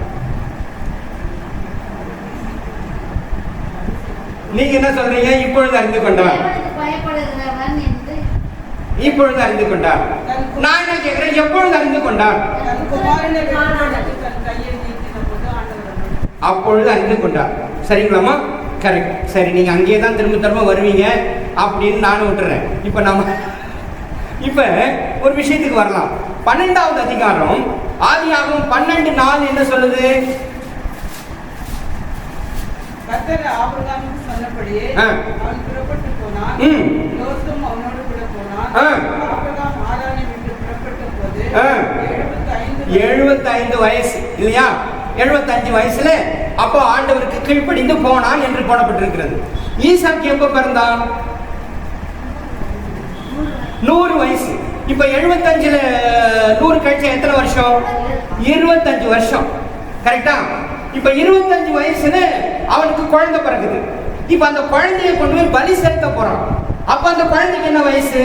Speaker 1: நீங்க என்ன சொல்றீங்க? இப்பொழுது அறிந்து கொண்டார். இப்பொழுது அறிந்து கொண்டார். நான் என்ன கேட்கிறேன்? எப்பொழுது அறிந்து கொண்டார்? அப்பொழுது அறிந்து கொண்டார். சரிங்களாமா? கரெக்ட். சரி, நீங்க அங்கேயே தான் திரும்ப வருவீங்க அப்படின்னு நானும் விட்டுறேன். இப்ப ஒரு விஷயத்துக்கு வரலாம். 12வது அதிகாரம் ஆதியாகமம் 12:4 என்ன சொல்லுது?
Speaker 4: கர்த்தர் ஆபிரகாமுக்கு சொன்னபடியே அவன் புறப்பட்டு போனான். லோத்தும் அவனோடு கூட போனான். ஆபிரகாம் ஆரானை விட்டு புறப்பட்ட போது
Speaker 1: 75 வயசு இல்லையா? 75 வயசுல அப்போ ஆண்டவருக்கு கீழ்ப்படிந்து போனான் என்று போடப்பட்டிருக்கிறது. ஈசாக்கு எப்ப பிறந்தான்? 100 வயசு. இப்ப 75ல 100 கழிச்சா எத்தனை வருஷம்? 25 வருஷம். கரெக்டா? இப்ப 25 வயசுல அவனுக்கு குழந்தை பிறகுது. இப்ப அந்த குழந்தையை கொண்டு போய் பலி செலுத்த போறான். அப்ப அந்த குழந்தைக்கு என்ன வயசு?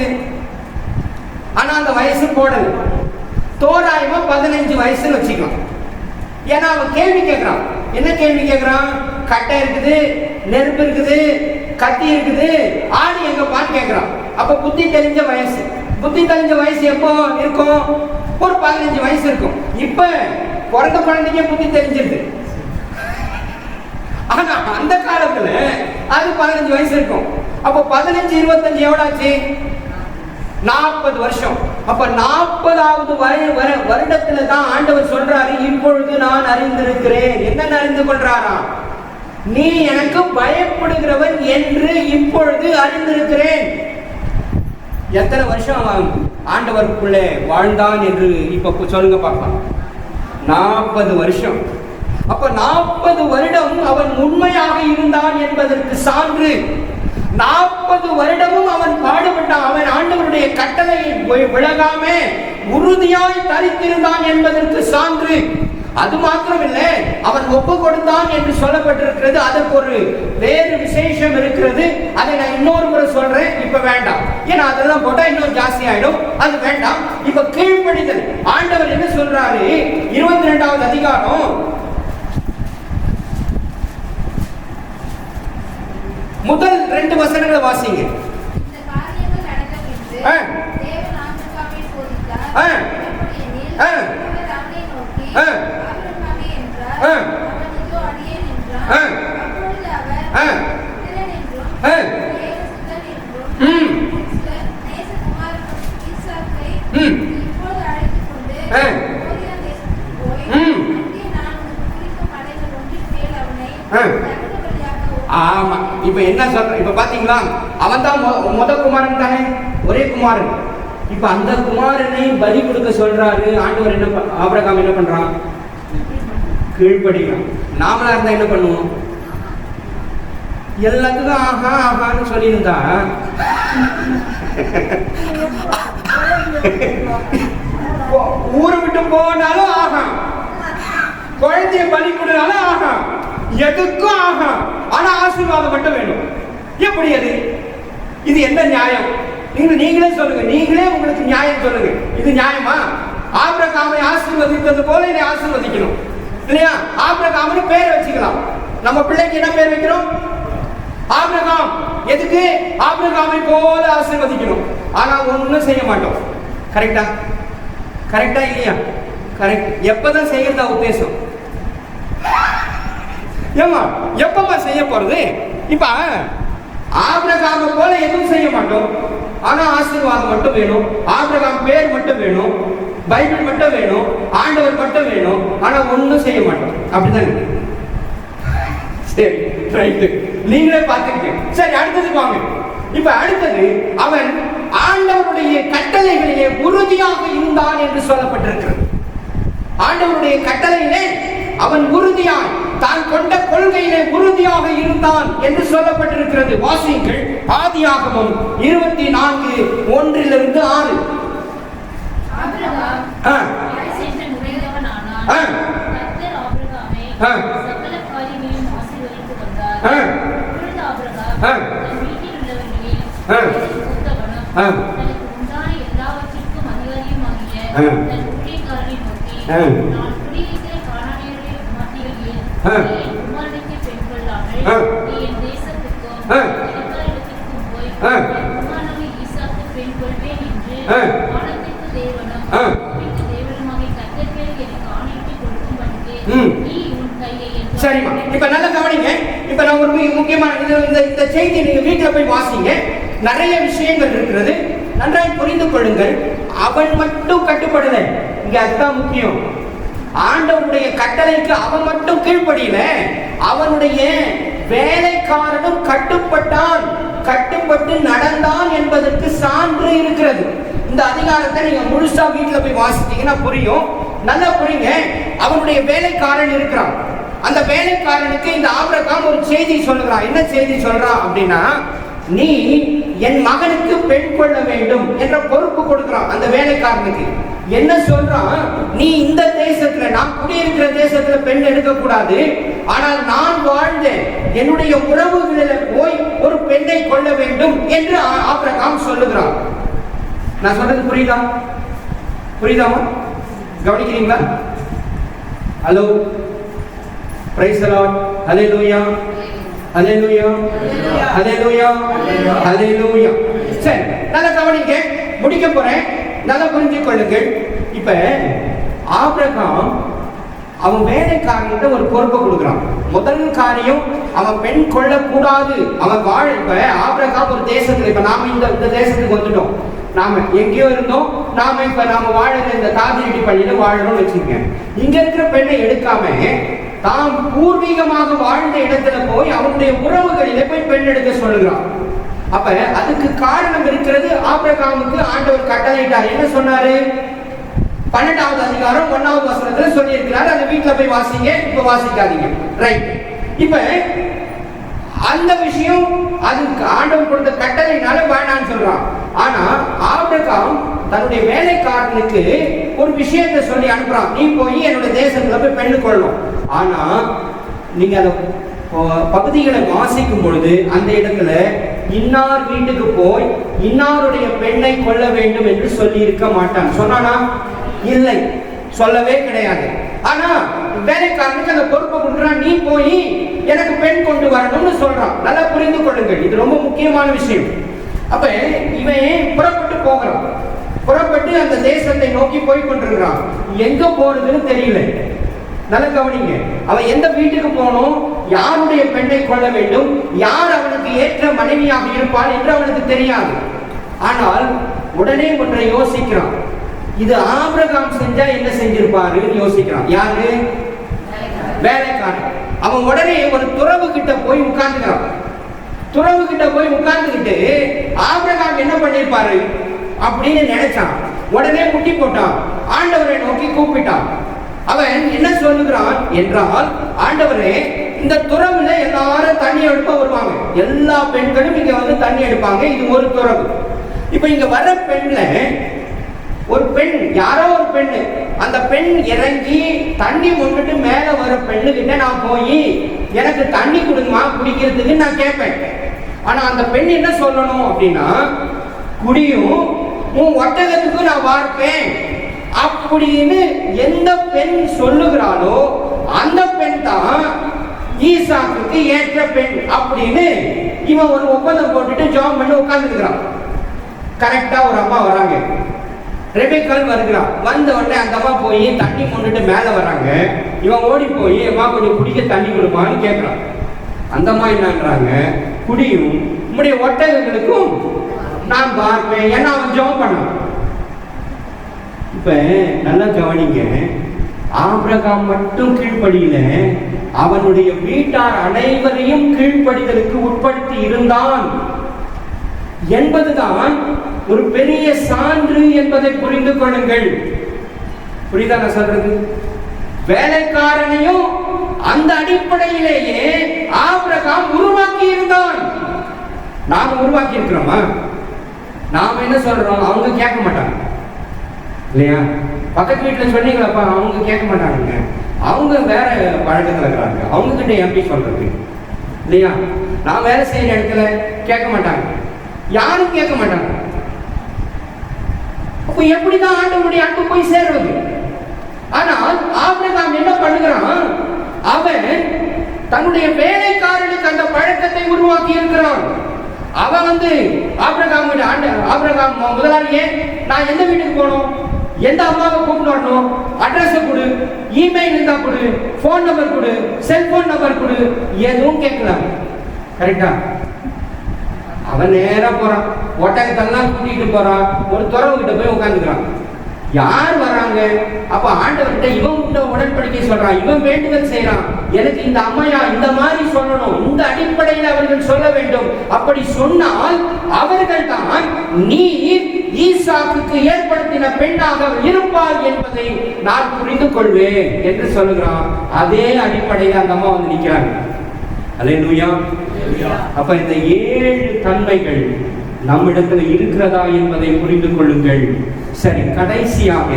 Speaker 1: ஆனா அந்த வயசு போடல, தோராயமா 15 வயசுன்னு வச்சுக்கலாம். ஏன்னா அவன் கேள்வி கேட்கிறான். என்ன கேள்வி கேட்கிறான்? கட்டை இருக்குது, நெருப்பு இருக்குது, கத்தி இருக்குது, ஆணி எங்கப்பான்னு கேட்கிறான். அப்ப புத்தி தெரிஞ்ச வயசு. புத்தி தெரிஞ்ச வயசு எப்போ இருக்கும்? ஒரு 15 வயசு இருக்கும். இப்ப பிறந்த குழந்தைக்கே புத்தி தெரிஞ்சிருது. ஆனா அந்த காலத்துல அது 15 வயசு இருக்கும். அப்ப 15 25 எவ்வளாச்சு? 40 வருஷம். அப்ப 40வது வருடத்துல தான் ஆண்டவர் சொல்றாரு, இப்பொழுது நான் அறிந்திருக்கிறேன். என்ன அறிந்து கொள்றாரா? நீ எனக்கு பயப்படுகிறவன் என்று இப்பொழுது அறிந்திருக்கிறேன். எத்தனை வருஷம் அவன் ஆண்டவருக்குள்ளே வாழ்ந்தான் என்று இப்ப சொல்லுங்க பார்க்கலாம். 40 வருஷம். அப்ப 40 வருடம் அவன் உண்மையாக இருந்தான் என்பதற்கு சான்று. 40 வருடமும் அவன் பாடுபட்டான். அவன் ஆண்டவருடைய கட்டளையை விலகாம உறுதியாய் தரித்திருந்தான் என்பதற்கு சான்று. அது மாத்திரமில்லை, அவன் ஒப்பு கொடுத்தான் என்று சொல்லப்பட்டிருக்கிறது. அதற்கு ஒரு வேறு விசேஷம் இருக்கிறது. அதை நான் இன்னொரு முறை சொல்றேன், இப்ப வேண்டாம். ஏன்னா அதெல்லாம் போட்டா இன்னும் ஜாஸ்தி ஆயிடும், அது வேண்டாம். இப்ப கீழ்ப்படிதல். ஆண்டவர் என்ன சொல்றாரு? 22வது அதிகாரம் முதல் 2 வசனங்களை வாசிங்க.
Speaker 2: இந்த காரியங்கள் நடக்கும் என்று தேவன் ஆபிரகாமை சோதித்தார். அவர் அவனை நோக்கி, ஆபிரகாமே என்றார். அவன் இதோ அடியேன் என்றான். அப்பொழுது அவர் புத்திரன் என்றும் நேசசுதன் என்றும் நேசகுமாரன் ஈசாக்கை இப்போது அழைத்துக் கொண்டு மோரியா தேசத்துக்கு போய், அங்கே நான் உனக்கு குறிக்கும் மலைகள் ஒன்றின் மேல் அவனை
Speaker 1: ஆமா. இப்ப என்ன சொல்ற? இப்ப பாத்தீங்களா, அவன் தான் முத குமாரன் தானே, ஒரே குமாரன். இப்ப அந்த குமாரனை பலி கொடுக்க சொல்றாரு ஆண்டவர். என்ன ஆபிரகாம் என்ன பண்றான்? கீழ்ப்படிக்கிறான். நாமளா இருந்தா என்ன பண்ணுவோம்? எல்லாத்துக்கும் ஆஹா ஆஹான்னு சொல்லியிருந்தா ஊரை விட்டு போனாலும் ஆஹா, குழந்தைய பலி கொடுனாலும் ஆஹா, எதுக்கும் ஆஹா. ஆனா ஆசீர்வாதம் மட்டும் வேணும். எப்படி அது? இது என்ன நியாயம்? நீங்களே சொல்லுங்க. நீங்களே உங்களுக்கு நியாயம் சொல்லுங்க. இது நியாயமா? ஆபிரகாமை ஆசீர்வதித்தது போல இதை ஆசீர்வதிக்கணும் இல்லையா? ஆபிரகாம்னு பேர் வச்சுக்கலாம். நம்ம பிள்ளைக்கு என்ன பேர் வைக்கிறோம்? ஆபிரகாம். எதுக்கு? ஆபிரகாமை போல ஆசீர்வதிக்கணும். ஆனா ஒன்னும் செய்ய மாட்டோம். கரெக்டா? கரெக்டா இல்லையா? கரெக்ட். எப்பதான் செய்யறதா உத்தேசம்? ஏமா எப்பமா செய்ய போறது? இப்ப ஆபிரகாமை போல எதுவும் செய்ய மாட்டோம். ஆனா ஆசீர்வாதம் மட்டும் வேணும். ஆபிரகாம் பேர் மட்டும் வேணும், பைபிள் மட்டும் வேணும், ஆண்டவர் மட்டும் வேணும். ஆனா ஒன்னும் செய்ய மாட்டோம். அப்படிதான். சரி, ரைட்டு. நீங்களே பார்த்துக்கிட்டீங்க. சரி, அடுத்தது வாங்க. இப்ப அடுத்தது, அவன் ஆண்டவருடைய கட்டளைகளிலே உறுதியாக இருந்தான் என்று சொல்லப்பட்டிருக்கிறது. ஆண்டவருடைய கட்டளையிலே அவன் உறுதியாய், தான் கொண்ட கொள்கையிலே உறுதியாக இருந்தான் என்று சொல்லப்பட்டிருக்கிறது. வாசியுங்கள். ஆதியாகமம் 24:1-6. சரிமா, இப்ப நல்லா கவனிங்க. இப்ப நான் ஒரு முக்கியமான இந்த செய்தி நீங்க வீட்டுல போய் வாசிங்க. நிறைய விஷயங்கள் இருக்கிறது, நன்றாய் புரிந்து கொள்ளுங்கள். அவன் மட்டும் கட்டுப்படல, இங்க அதுதான் முக்கியம். ஆண்டவனுடைய கட்டளைக்கு அவன் மட்டும் கீழ்ப்படியல, அவனுடைய வேலைக்காரனும் கட்டுப்பட்டான், கட்டுப்பட்டு நடந்தான் என்பதற்கு சான்று இருக்கிறது. இந்த அதிகாரத்தை நீங்க முழுசா வீட்டுல போய் வாசிச்சீங்கன்னா புரியும். நல்லா புரியுங்க. அவனுடைய வேலைக்காரன் இருக்கிறான். அந்த வேலைக்காரனுக்கு இந்த ஆபிரகாம் ஒரு செய்தி சொல்லுகிறான். என்ன செய்தி சொல்றான் அப்படின்னா, நீ என் மகனுக்கு பெண் கொள்ள வேண்டும் என்ற பொறுப்பு கொடுக்கிறான் அந்த வேலைக்காரனுக்கு. என்ன சொல்றான்? நீ இந்த தேசத்துல, நான் குடியிருக்கிற தேசத்துல பெண் எடுக்க கூடாது, ஆனால் நான் வாழ்ந்தேன், என்னுடைய உறவுகளில் போய் ஒரு பெண்ணை கொள்ள வேண்டும் என்று ஆபிரகாம் சொல்லுகிறான். நான் சொல்றது புரியுதா? புரியுதாமா? கவனிக்கிறீங்களா? ஹலோ, பிரைஸ் தி லார்ட், ஹல்லேலூயா, ஹல்லேலூயா, ஹல்லேலூயா, ஹல்லேலூயா. சரி, நல்லா கவனிங்க, முடிக்க போறேன், நல்லா புரிஞ்சு கொள்ளுங்கள். இப்ப ஆபிரகாம் அவன் வேலைக்காரன்கிட்ட ஒரு பொறுப்பை கொடுக்குறான். முதல் காரியம், அவன் பெண் கொள்ளக்கூடாது. அவன் வாழ, இப்ப ஆபிரகாம் ஒரு தேசத்துல, இப்ப நாம இந்த தேசத்துக்கு வந்துட்டோம், நாம எங்கேயோ இருந்தோம், நாம வாழற இந்த தாதிரெட்டி பள்ளியில வாழணும்னு வச்சுக்கோங்க. இங்க இருக்கிற பெண்ணை எடுக்காம தாம் பூர்வீகமாக வாழ்ந்த இடத்துல போய் அவனுடைய உறவுகளிலே போய் பெண் எடுக்க சொல்லுகிறான். அப்ப அதுக்கு காரணம் இருக்கிறது. ஆபிரகாமுக்கு ஆண்டவர் கட்டளையிட்டார். என்ன சொன்னாரு? 12வது அதிகாரம் 1வது வசனத்துல சொல்லி இருக்கிறார். அந்த வீட்டுல போய் வாசிங்க, இப்ப வாசிக்காதீங்க. ரைட். இப்ப அந்த விஷயம் அதுக்கு ஆண்டவர் கொடுத்த கட்டளையினால வேணான்னு சொல்றான். ஆனா ஆபிரகாம் தன்னுடைய வேலைக்காரனுக்கு ஒரு விஷயத்தை சொல்லி அனுப்புறான். நீ போய் என்னோட தேசத்துல போய் பெண்ணு கொள்ளணும். ஆனா நீங்க அந்த பகுதிகளை வாசிக்கும் பொழுது அந்த இடத்துல இன்னார் வீட்டுக்கு போய் இன்னாருடைய பெண்ணை கொள்ள வேண்டும் என்று சொல்லி இருக்க மாட்டான். சொன்னானா? இல்லை, சொல்லவே கிடையாது. ஆனா வேலைக்காரனுக்கு அந்த பொறுப்பை கொடுக்குறான். நீ போய் எனக்கு பெண் கொண்டு வரணும்னு சொல்றான். நல்லா புரிந்து கொள்ளுங்கள், இது ரொம்ப முக்கியமான விஷயம். அப்ப இவன் புறப்பட்டு போகிறான். புறப்பட்டு அந்த தேசத்தை நோக்கி போய் கொண்டிருக்கிறான். எங்க போறதுன்னு தெரியல. நல்ல கவனிங்க, அவன் எந்த வீட்டுக்கு போகணும், யாருடைய பெண்ணை கொள்ள வேண்டும், யார் அவனுக்கு ஏற்ற மனைவியாக இருப்பான் என்று அவனுக்கு தெரியாது. ஆனால் உடனே ஒன்றை யோசிக்கிறான். இது ஆபிரகாம் செஞ்சா என்ன செஞ்சிருப்பாரு யோசிக்கிறான். யாரு? வேலைக்காரன். அவன் உடனே ஒரு துறவு கிட்ட போய் உட்கார்ந்துக்கிறான். துறவு கிட்ட போய் உட்கார்ந்துக்கிட்டு ஆபிரகாம் என்ன பண்ணிருப்பாரு அப்படின்னு நினைச்சான். உடனே முட்டி போட்டான், ஆண்டவரை நோக்கி கூப்பிட்டான். அவன் என்ன சொல்லுகிறான் என்றால், ஆண்டவரே, இந்த துறவுல எல்லாரும் தண்ணி எடுப்ப வருவாங்க, எல்லா பெண்களும் இங்க வந்து தண்ணி எடுப்பாங்க, இது ஒரு துறவு. இப்ப இங்க வர பெண்ல ஒரு பெண், யாரோ ஒரு பெண்ணு, அந்த பெண் இறங்கி தண்ணி கொண்டுட்டு மேல வர பெண்ணு கிட்ட நான் போய் எனக்கு தண்ணி கொடுங்கம்மா குடிக்கிறதுக்கு நான் கேட்பேன். ஆனா அந்த பெண் என்ன சொல்லணும் அப்படின்னா, குடியும் உன் ஒட்டகத்துக்கு நான் வார்ப்பேன் அப்படின்னு எந்த பெண் சொல்லுகிறாளோ அந்த பெண் தான் ஈசாக்குக்கு ஏற்ற பெண் அப்படின்னு இவன் ஒரு ஒப்பந்தம் போட்டுட்டு ஜாம் பண்ணி உட்கார்ந்துக்கிறான். கரெக்டா ஒரு அம்மா வராங்க, ரெபெக்காள் வருகிறான். வந்த உடனே அந்த அம்மா போய் தண்ணி கொண்டுட்டு மேல வராங்க. இவன் ஓடி போய் அம்மா கொஞ்சம் குடிக்க தண்ணி கொடுப்பான்னு கேட்கிறான். அந்த அம்மா என்னன்றாங்க, குடியும் உம்முடைய ஒட்டகங்களுக்கும் நான் பார்ப்பேன், ஏன்னா அவன் ஜெபம் பண்ணான். இப்ப நல்லா கவனிங்க, ஆபிரகாம் மட்டும் கீழ்ப்படியில, அவனுடைய வீட்டார் அனைவரையும் கீழ்ப்படிதலுக்கு உட்படுத்தி இருந்தான் என்பதுதான் ஒரு பெரிய சான்று என்பதை புரிந்து கொள்ளுங்கள். புரியுதா நான் சொல்றது? வேலைக்காரனையும் அந்த அடிப்படையிலேயே ஆபிரகாம் உருவாக்கி இருந்தான். நாம உருவாக்கி இருக்கிறோமா? நாம என்ன சொல்றோம்? அவங்க கேட்க மாட்டாங்க இல்லையா? பக்கத்து வீட்டுல சொன்னீங்களப்பா, அவங்க கேட்க மாட்டாங்க, அவங்க வேற பழக்கத்துல இருக்கிறாங்க, அவங்க கிட்ட எப்படி சொல்றது இல்லையா? நான் வேலை செய்யற இடத்துல கேட்க மாட்டாங்க, யாரும் கேட்க மாட்டாங்க. அப்ப எப்படிதான் ஆண்டவருடைய அன்பு போய் சேர்வது? ஆனால் ஆபிரகாம் என்ன பண்ணுகிறான்? அவன் தன்னுடைய வேலைக்காரனுக்கு அந்த பழக்கத்தை உருவாக்கி இருக்கிறான். அவன் வந்து ஆபிரகாம் முதலாளியே, நான் எந்த வீட்டுக்கு போகணும், எந்த அம்மாவை கூப்பிட்டு வரணும், அட்ரஸ் கொடு, இமெயில் இருந்தா கொடு, போன் நம்பர் கொடு, செல்போன் நம்பர் கொடு, எதுவும் கேட்கலாம். கரெக்டா? அவன் நேரா போறான், ஒட்டகத்தெல்லாம் கூட்டிட்டு போறான், ஒரு துறவு கிட்ட போய் உட்காந்துக்கிறான். யார் வராங்க? அப்ப ஆண்டவர்கிட்ட இவன் உடன்படிக்கை சொல்றான், இவன் வேண்டுதல் செய்யறான், எனக்கு இந்த அம்மையா இந்த மாதிரி சொல்லணும், இந்த அடிப்படையில் அவர்கள் சொல்ல வேண்டும். அப்படி சொன்னால் அவர்கள் தான் நீர் ஈசாக்குக்கு ஏற்படுத்தின பெண்ணாக இருப்பார் என்பதை நான் புரிந்து கொள்வேன் என்று சொல்லுகிறான். அதே அடிப்படையில் அந்த அம்மா வந்து நிற்கிறாங்க. அல்லேலூயா. அப்ப இந்த 7 தன்மைகள் நம்மிடத்துல இருக்கிறதா என்பதை புரிந்து கொள்ளுங்கள். சரி, கடைசியாக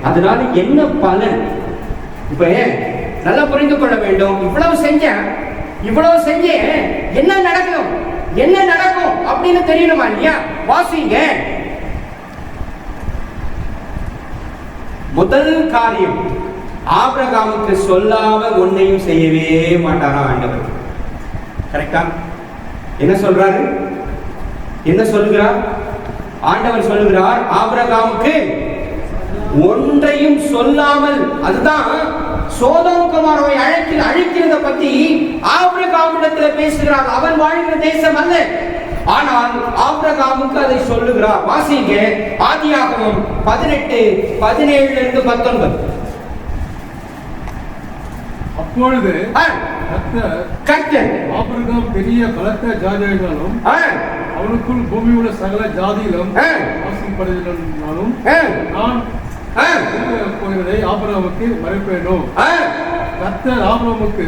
Speaker 1: அதனால என்ன பலன்? இப்ப நல்லா புரிந்து கொள்ள வேண்டும். இவ்வளவு செஞ்சேன் என்ன நடக்கும் அப்படின்னு தெரியணுமா இல்லையா? வாசிங்க. முதல் காரியம், ஆபிரகாமுக்கு சொல்லாம ஒன்னையும் செய்யவே மாட்டாரா ஆண்டவர். கரெக்டா? என்ன சொல்றாரு? என்ன சொல்லுகிறார் ஆண்டவர்? சொல்லுகிறார் ஆபிரகாமுக்கு ஒன்றையும் சொல்லாமல். அதுதான் சோதோம் குமாரை அழைக்கிறத பத்தி ஆபிரகாமிடத்தில் பேசுகிறார். அவன் வாழ்கிற தேசம் அல்ல, ஆனால் ஆபிரகாமுக்கு அதை சொல்லுகிறார். வாசிங்க ஆதியாகமம் 18:17-19.
Speaker 3: அப்பொழுது கர்த்தர் ஆபிரகாம் பெரிய பலத்த ஜாதியானாலும் அவனுக்குள் பூமி உள்ள சகல ஜாதியிலும் ஆசீர்வதிக்கப்பட்டவனாலும் நான் போகிறதை ஆபிரகாமுக்கு மறைப்பேனோ. கர்த்தர் ஆபிரகாமுக்கு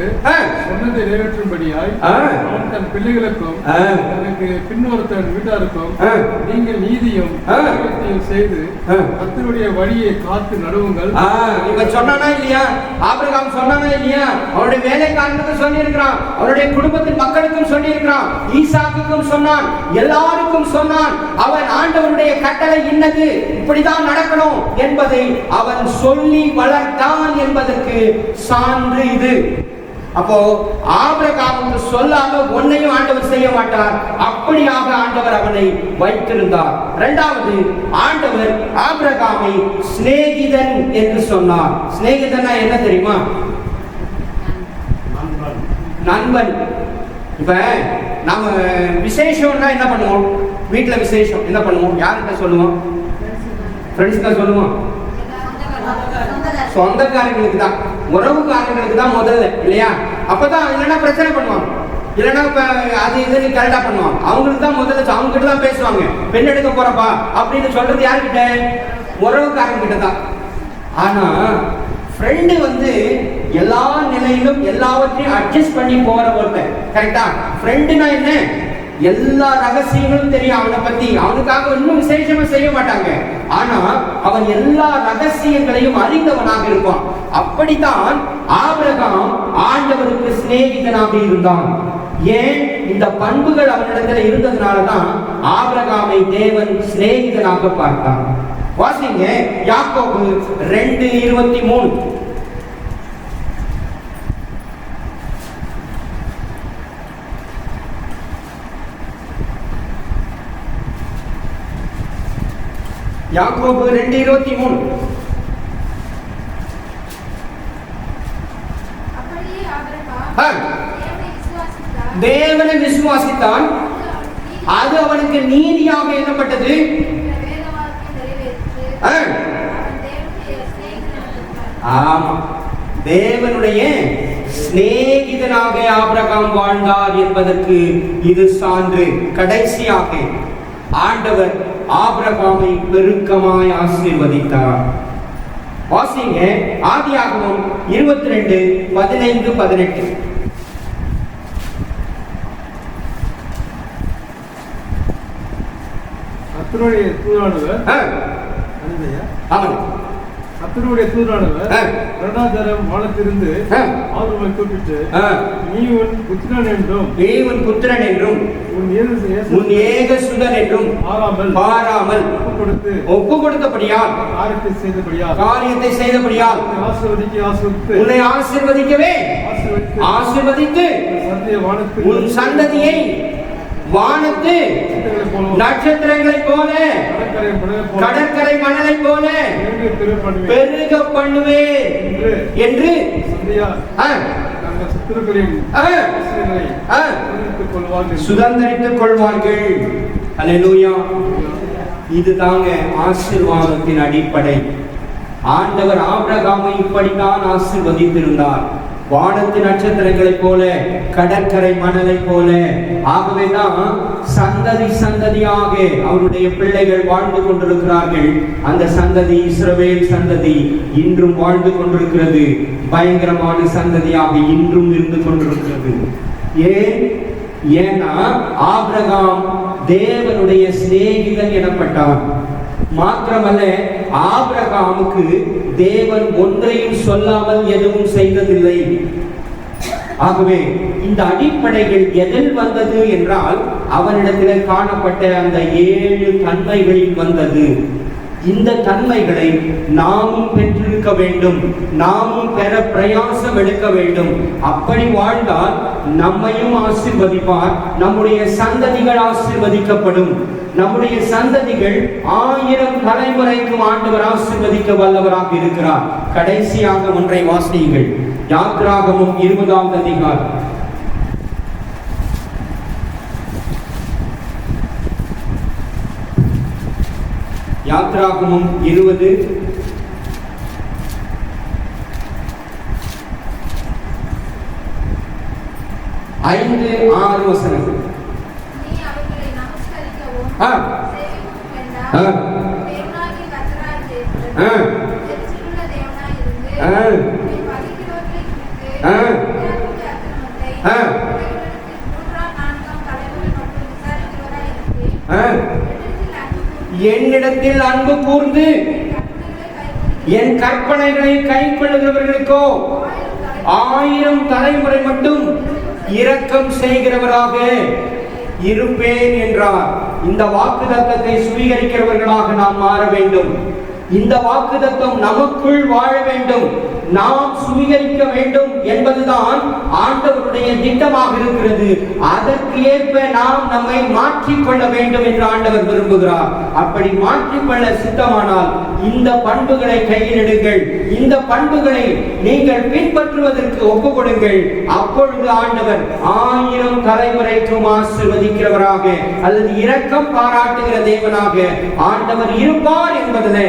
Speaker 3: சொன்னதை நிறைவேற்றும்படியாய் அவன் தன் பிள்ளைகளுக்கும் தனக்கு பின்னொரு தன் வீட்டாருக்கும் நீங்கள் நீதியும் செய்து கர்த்தருடைய வழியை காத்து நடுவுங்கள்.
Speaker 1: இவன் சொன்னானா இல்லையா? ஆபிரகாம் சொன்னானா இல்லையா? அவருடைய வேலைக்காரனுக்கு சொல்லி இருக்கிறான், அவருடைய குடும்பத்தின் மக்களுக்கும் சொல்லி இருக்கிறான், ஈசாக்குக்கும் சொன்னான், எல்லாருக்கும் சொன்னான். அவன் ஆண்டவருடைய கட்டளை இன்னது, இப்படிதான் நடக்கணும் என்பதை அவன் சொல்லி வளர்த்தான் என்பதற்கு சான்று இது. அப்போ ஆபிரகாமுக்கு சொல்லாம ஒன்னையும் ஆண்டவர் செய்ய மாட்டார். அப்படியாக ஆண்டவர் அவனை வைத்திருந்தார். இரண்டாவது, ஆண்டவர் ஆபிரகாமை சிநேகிதன் என்று சொன்னார். சிநேகிதன்னா என்ன தெரியுமா? நண்பன். இப்ப நம்ம விசேஷம்னா என்ன பண்ணுவோம்? வீட்டுல விசேஷம் என்ன பண்ணுவோம்? யார்கிட்ட சொல்லுவோம்? ஃப்ரெண்ட்ஸ்க்கு சொல்லுவோம்? சொந்தக்காரங்களுக்கு தான், உறவுக்காரங்களுக்கு தான் முதல்ல இல்லையா? அப்பதான் இல்லைன்னா பிரச்சனை பண்ணுவாங்க, இல்லைன்னா அது இது கரெக்டா பண்ணுவாங்க. அவங்களுக்கு தான் முதல்ல, அவங்க கிட்ட தான் பேசுவாங்க. பெண் எடுக்க போறப்பா அப்படின்னு சொல்றது யாருக்கிட்ட? உறவுக்காரங்க கிட்ட தான். ஆனா ஃப்ரெண்டு எல்லா நிலையிலும் எல்லாவற்றையும் அட்ஜஸ்ட் பண்ணி போற ஒருத்தன். கரெக்டா? ஃப்ரெண்டுனா என்ன? எல்லா ரகசியங்களும் தெரியும் அவனை பத்தி. அவனுக்காக இன்னும் விசேஷமா செய்ய மாட்டாங்க, ஆனா அவன் எல்லா ரகசியங்களையும் அறிந்தவனாக இருப்பான். அப்படித்தான் ஆபிரகாம் ஆண்டவருக்கு சிநேகிதனாக இருந்தான். ஏன்? இந்த பண்புகள் அவனிடத்தில் இருந்ததுனாலதான் ஆபிரகாமை தேவன் சிநேகிதனாக பார்த்தான். வாசிங்க யாக்கோபு 2:23. யாக்கோபு 2:23. தேவனை விசுவாசித்தான், அது அவனுக்கு நீதியாக எண்ணப்பட்டது. ஆமா, தேவனுடைய சிநேகிதனாக ஆபிரகாம் வாழ்ந்தார் என்பதற்கு இது சான்று. கடைசியாக ஆண்டவர் ஆபிரகாமை பெருக்கமாய் ஆசீர்வதித்தார். வாசிங்க ஆதியாகமம் 22:15-18.
Speaker 3: கர்த்தருடைய தூதரானவர் கர்த்தருடைய தூதரானவர் இரண்டாந்தரம் வானத்திலிருந்து ஆபிரகாமை கூப்பிட்டு, நீ உன் புத்திரன் என்றும்
Speaker 1: புத்திரன் என்றும் உன் ஏகசுதன் என்றும் பாராமல் ஒப்பு கொடுத்தபடியால் காரியத்தை செய்தபடியால் உன்னை ஆசீர்வதிக்கவே ஆசீர்வதித்து உன் சந்ததியை வானத்து நட்சத்திரங்களை போல கடற்கரை மணலை போல பெருக பண்ணுவேன் என்று சுதந்திரித்துக் கொள்வார்கள். அல்லேலூயா. இதுதாங்க ஆசீர்வாதத்தின் அடிப்படை. ஆண்டவர் ஆபிரகாமை இப்படித்தான் ஆசீர்வதித்திருந்தார், வானத்து நட்சத்திரங்களை போல கடற்கரை மணலை போல. ஆகவேதான் சந்ததி சந்ததியாக அவருடைய பிள்ளைகள் வாழ்ந்து கொண்டிருக்கிறார்கள். அந்த சந்ததி இஸ்ரவேல் சந்ததி இன்றும் வாழ்ந்து கொண்டிருக்கிறது. பயங்கரமான சந்ததியாக இன்றும் இருந்து கொண்டிருக்கிறது. ஏன்னா ஆபிரகாம் தேவனுடைய சிநேகிதன் எனப்பட்டான். மாத்திரமல்ல, ஆபிரகாமுக்கு தேவன் ஒன்றையும் சொல்லாமல் எதுவும் செய்ததில்லை. ஆகவே இந்த அடிப்படைகள் எதில் வந்தது என்றால், அவனிடத்தில் காணப்பட்ட அந்த 7 தன்மைகளில் வந்தது. இந்த தன்மைகளை நாமும் பெற்றிருக்க வேண்டும், நாமும் பெற பிரயாசம் எடுக்க வேண்டும். அப்படி வாழ்ந்தால் நம்மையும் ஆசீர்வதிப்பார், நம்முடைய சந்ததிகள் ஆசீர்வதிக்கப்படும். நம்முடைய சந்ததிகள் 1000 தலைமுறைக்கும் ஆண்டவர் ஆசீர்வதிக்க வல்லவராக இருக்கிறார். கடைசியாக ஒன்றை வாசியுங்கள். யாத்ராகமம் 20ஆம் அதிகாரம். யாத்ராகமம் 20 5-6 வசனங்கள்.
Speaker 5: நீ அவர்களை நமஸ்கரிக்கவும் சேவிக்கவும் வேண்டாம். தேவனாகிய கர்த்தராகிய எரிச்சலுள்ள தேவனாய் இருந்து உன்னை பகைக்கிறவர்களை குறித்து உன்னுடைய அக்கிரமத்தை உலகிடத்தில் 3-4 தலைமுறை மட்டும் விசாரிக்கிறவராய் இருக்கிறேன்.
Speaker 1: என்னிடத்தில் அன்பு கூர்ந்து என் கற்பனைகளை கைக்கொள்ளுகிறவர்களுக்கோ 1000 தலைமுறை மட்டும் இரக்கம் செய்கிறவராக இருப்பேன் என்றார். இந்த வாக்குத்தத்தத்தை சுவீகரிக்கிறவர்களாக நாம் மாற வேண்டும். இந்த வாக்குத்தத்தம் நமக்குள் வாழ வேண்டும், நாம் சுவீகரிக்க வேண்டும் என்பதுதான் ஆண்டவருடைய திட்டமாக இருக்கிறது. அதற்கு ஏற்ப நாம் நம்மை மாற்றிக்கொள்ள வேண்டும் என்று ஆண்டவர் விரும்புகிறார். அப்படி மாற்றிக்கொள்ள சித்தமானால் இந்த பண்புகளை கையில் எடுங்கள், இந்த பண்புகளை நீங்கள் பின்பற்றுவதற்கு ஒப்பு கொடுங்கள். அப்பொழுது ஆண்டவர் 1000 தலைமுறைக்கும் ஆசீர்வதிக்கிறவராக அல்லது இரக்கம் பாராட்டுகிற தேவனாக ஆண்டவர் இருப்பார் என்பதிலே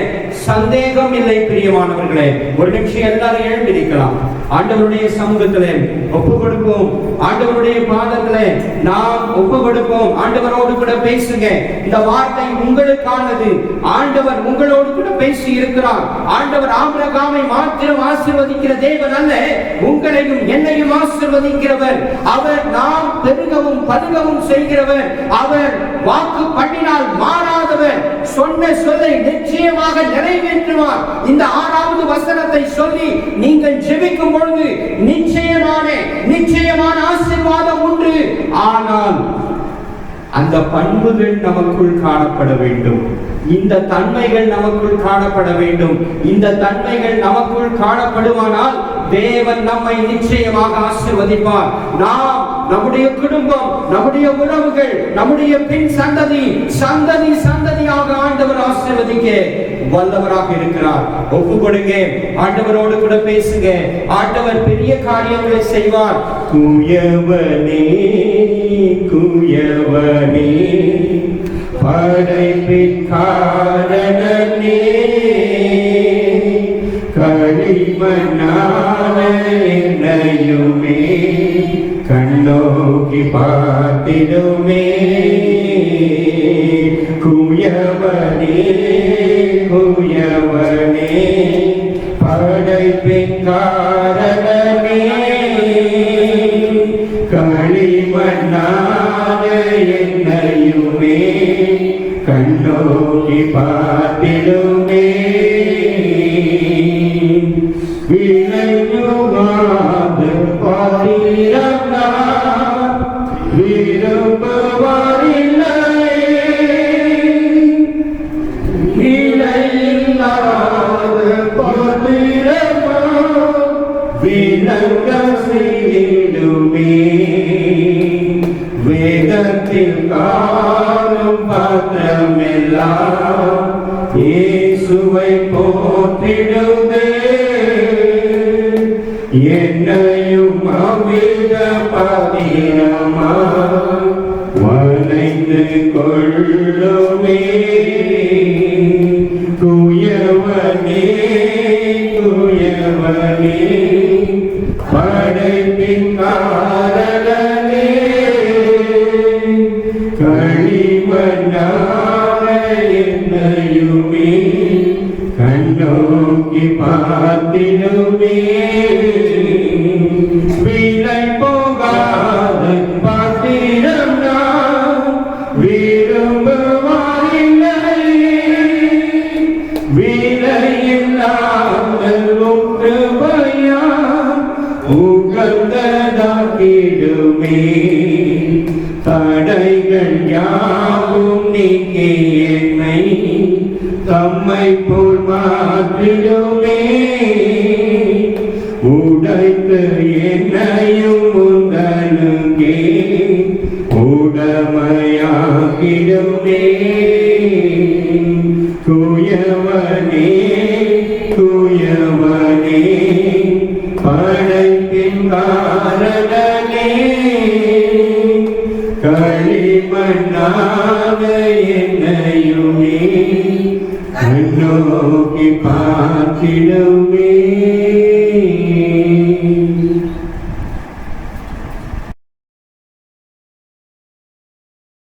Speaker 1: சந்தேகம் இல்லை. பிரியமானவர்களே, ஒரு நிமிஷம் எல்லாரும் எழுந்திருக்கலாம். ஆண்டவருடைய சமூகத்திலே ஒப்பு கொடுப்போம், ஆண்டவருடைய பாதத்திலே நாம் ஒப்பு கொடுப்போம். ஆண்டவரோடு கூட பேசுங்க. இந்த வார்த்தை உங்களுக்கானது. ஆண்டவர் உங்களோடு கூட பேசி இருக்கிறார். ஆண்டவர் ஆபிரகாமை மாத்திரம் ஆசீர்வதிக்கிற தேவன் அல்ல, உங்களையும் என்னையும் ஆசீர்வதிக்கிறவர். அவர் நாம் பெருகவும் பருகவும் செய்கிறவர். அவர் வாக்கு பண்ணினால் மாறாதவர். சொன்ன சொல்லை நிச்சயமாக நிறைவேற்றுவார். இந்த 6வது வசனத்தை சொல்லி நீங்கள் ஜெபிக்கும் பொழுது நிச்சயமான ஆசீர்வாதம் உண்டு. ஆனால் அந்த பண்புகள் நமக்குள் காணப்பட வேண்டும், இந்த தன்மைகள் நமக்குள் காணப்பட வேண்டும். இந்த தன்மைகள் நமக்குள் காணப்படுமானால் தேவன் நம்மை நிச்சயமாக ஆசீர்வதிப்பார். நாம், நம்முடைய குடும்பம், நம்முடைய உறவுகள், நம்முடைய பின் சந்ததியாக ஆண்டவர் ஆசீர்வதிக்க வல்லவராக இருக்கிறார். ஒப்பு கொடுங்க, ஆண்டவரோடு கூட பேசுங்க. ஆண்டவர் பெரிய காரியங்களை செய்வார். குயவனே குயவனே படைப்பின் காரணனே, களிமண்ணான என்னையுமே கண்ணோக்கி பார்த்திடுமே. குயவனே குயவனே படைப்பின் காரணனே, களிமண்ணான என்னையுமே கண்ணோக்கி பார்த்திடுமே. விளையுவாது பாத்திரம் நான் விரும்புவதில்லை, விலையில்லாத பாத்திரமோ விளங்க செய்திடுமே. வேதத்தில் காணும் பாத்திரமெல்லாம் இயேசுவை போற்றிடுதே. என்னையும் அமிர்த பாத்திரமா வளைந்து கொள்ளுமே. குயவனே குயவனே படைப்பின் காரணனே, களிமண்ணான என்னையுமே கண்ணோக்கி பார்த்திடுமே. விலை போகாத பாத்திரம் நான் விரும்புவதில்லை, யாவும் நீக்கி என்னை தம்மை போல் மாற்றிடுமே உடைத்து என்னையும் உங்களுக்கே உடமையாக்கிடுமே தூயவனே தூயவனே படைப்பின் காரணனே களிமண்ணாக என்னையுமே கண்ணோக்கி பார்த்திடுமே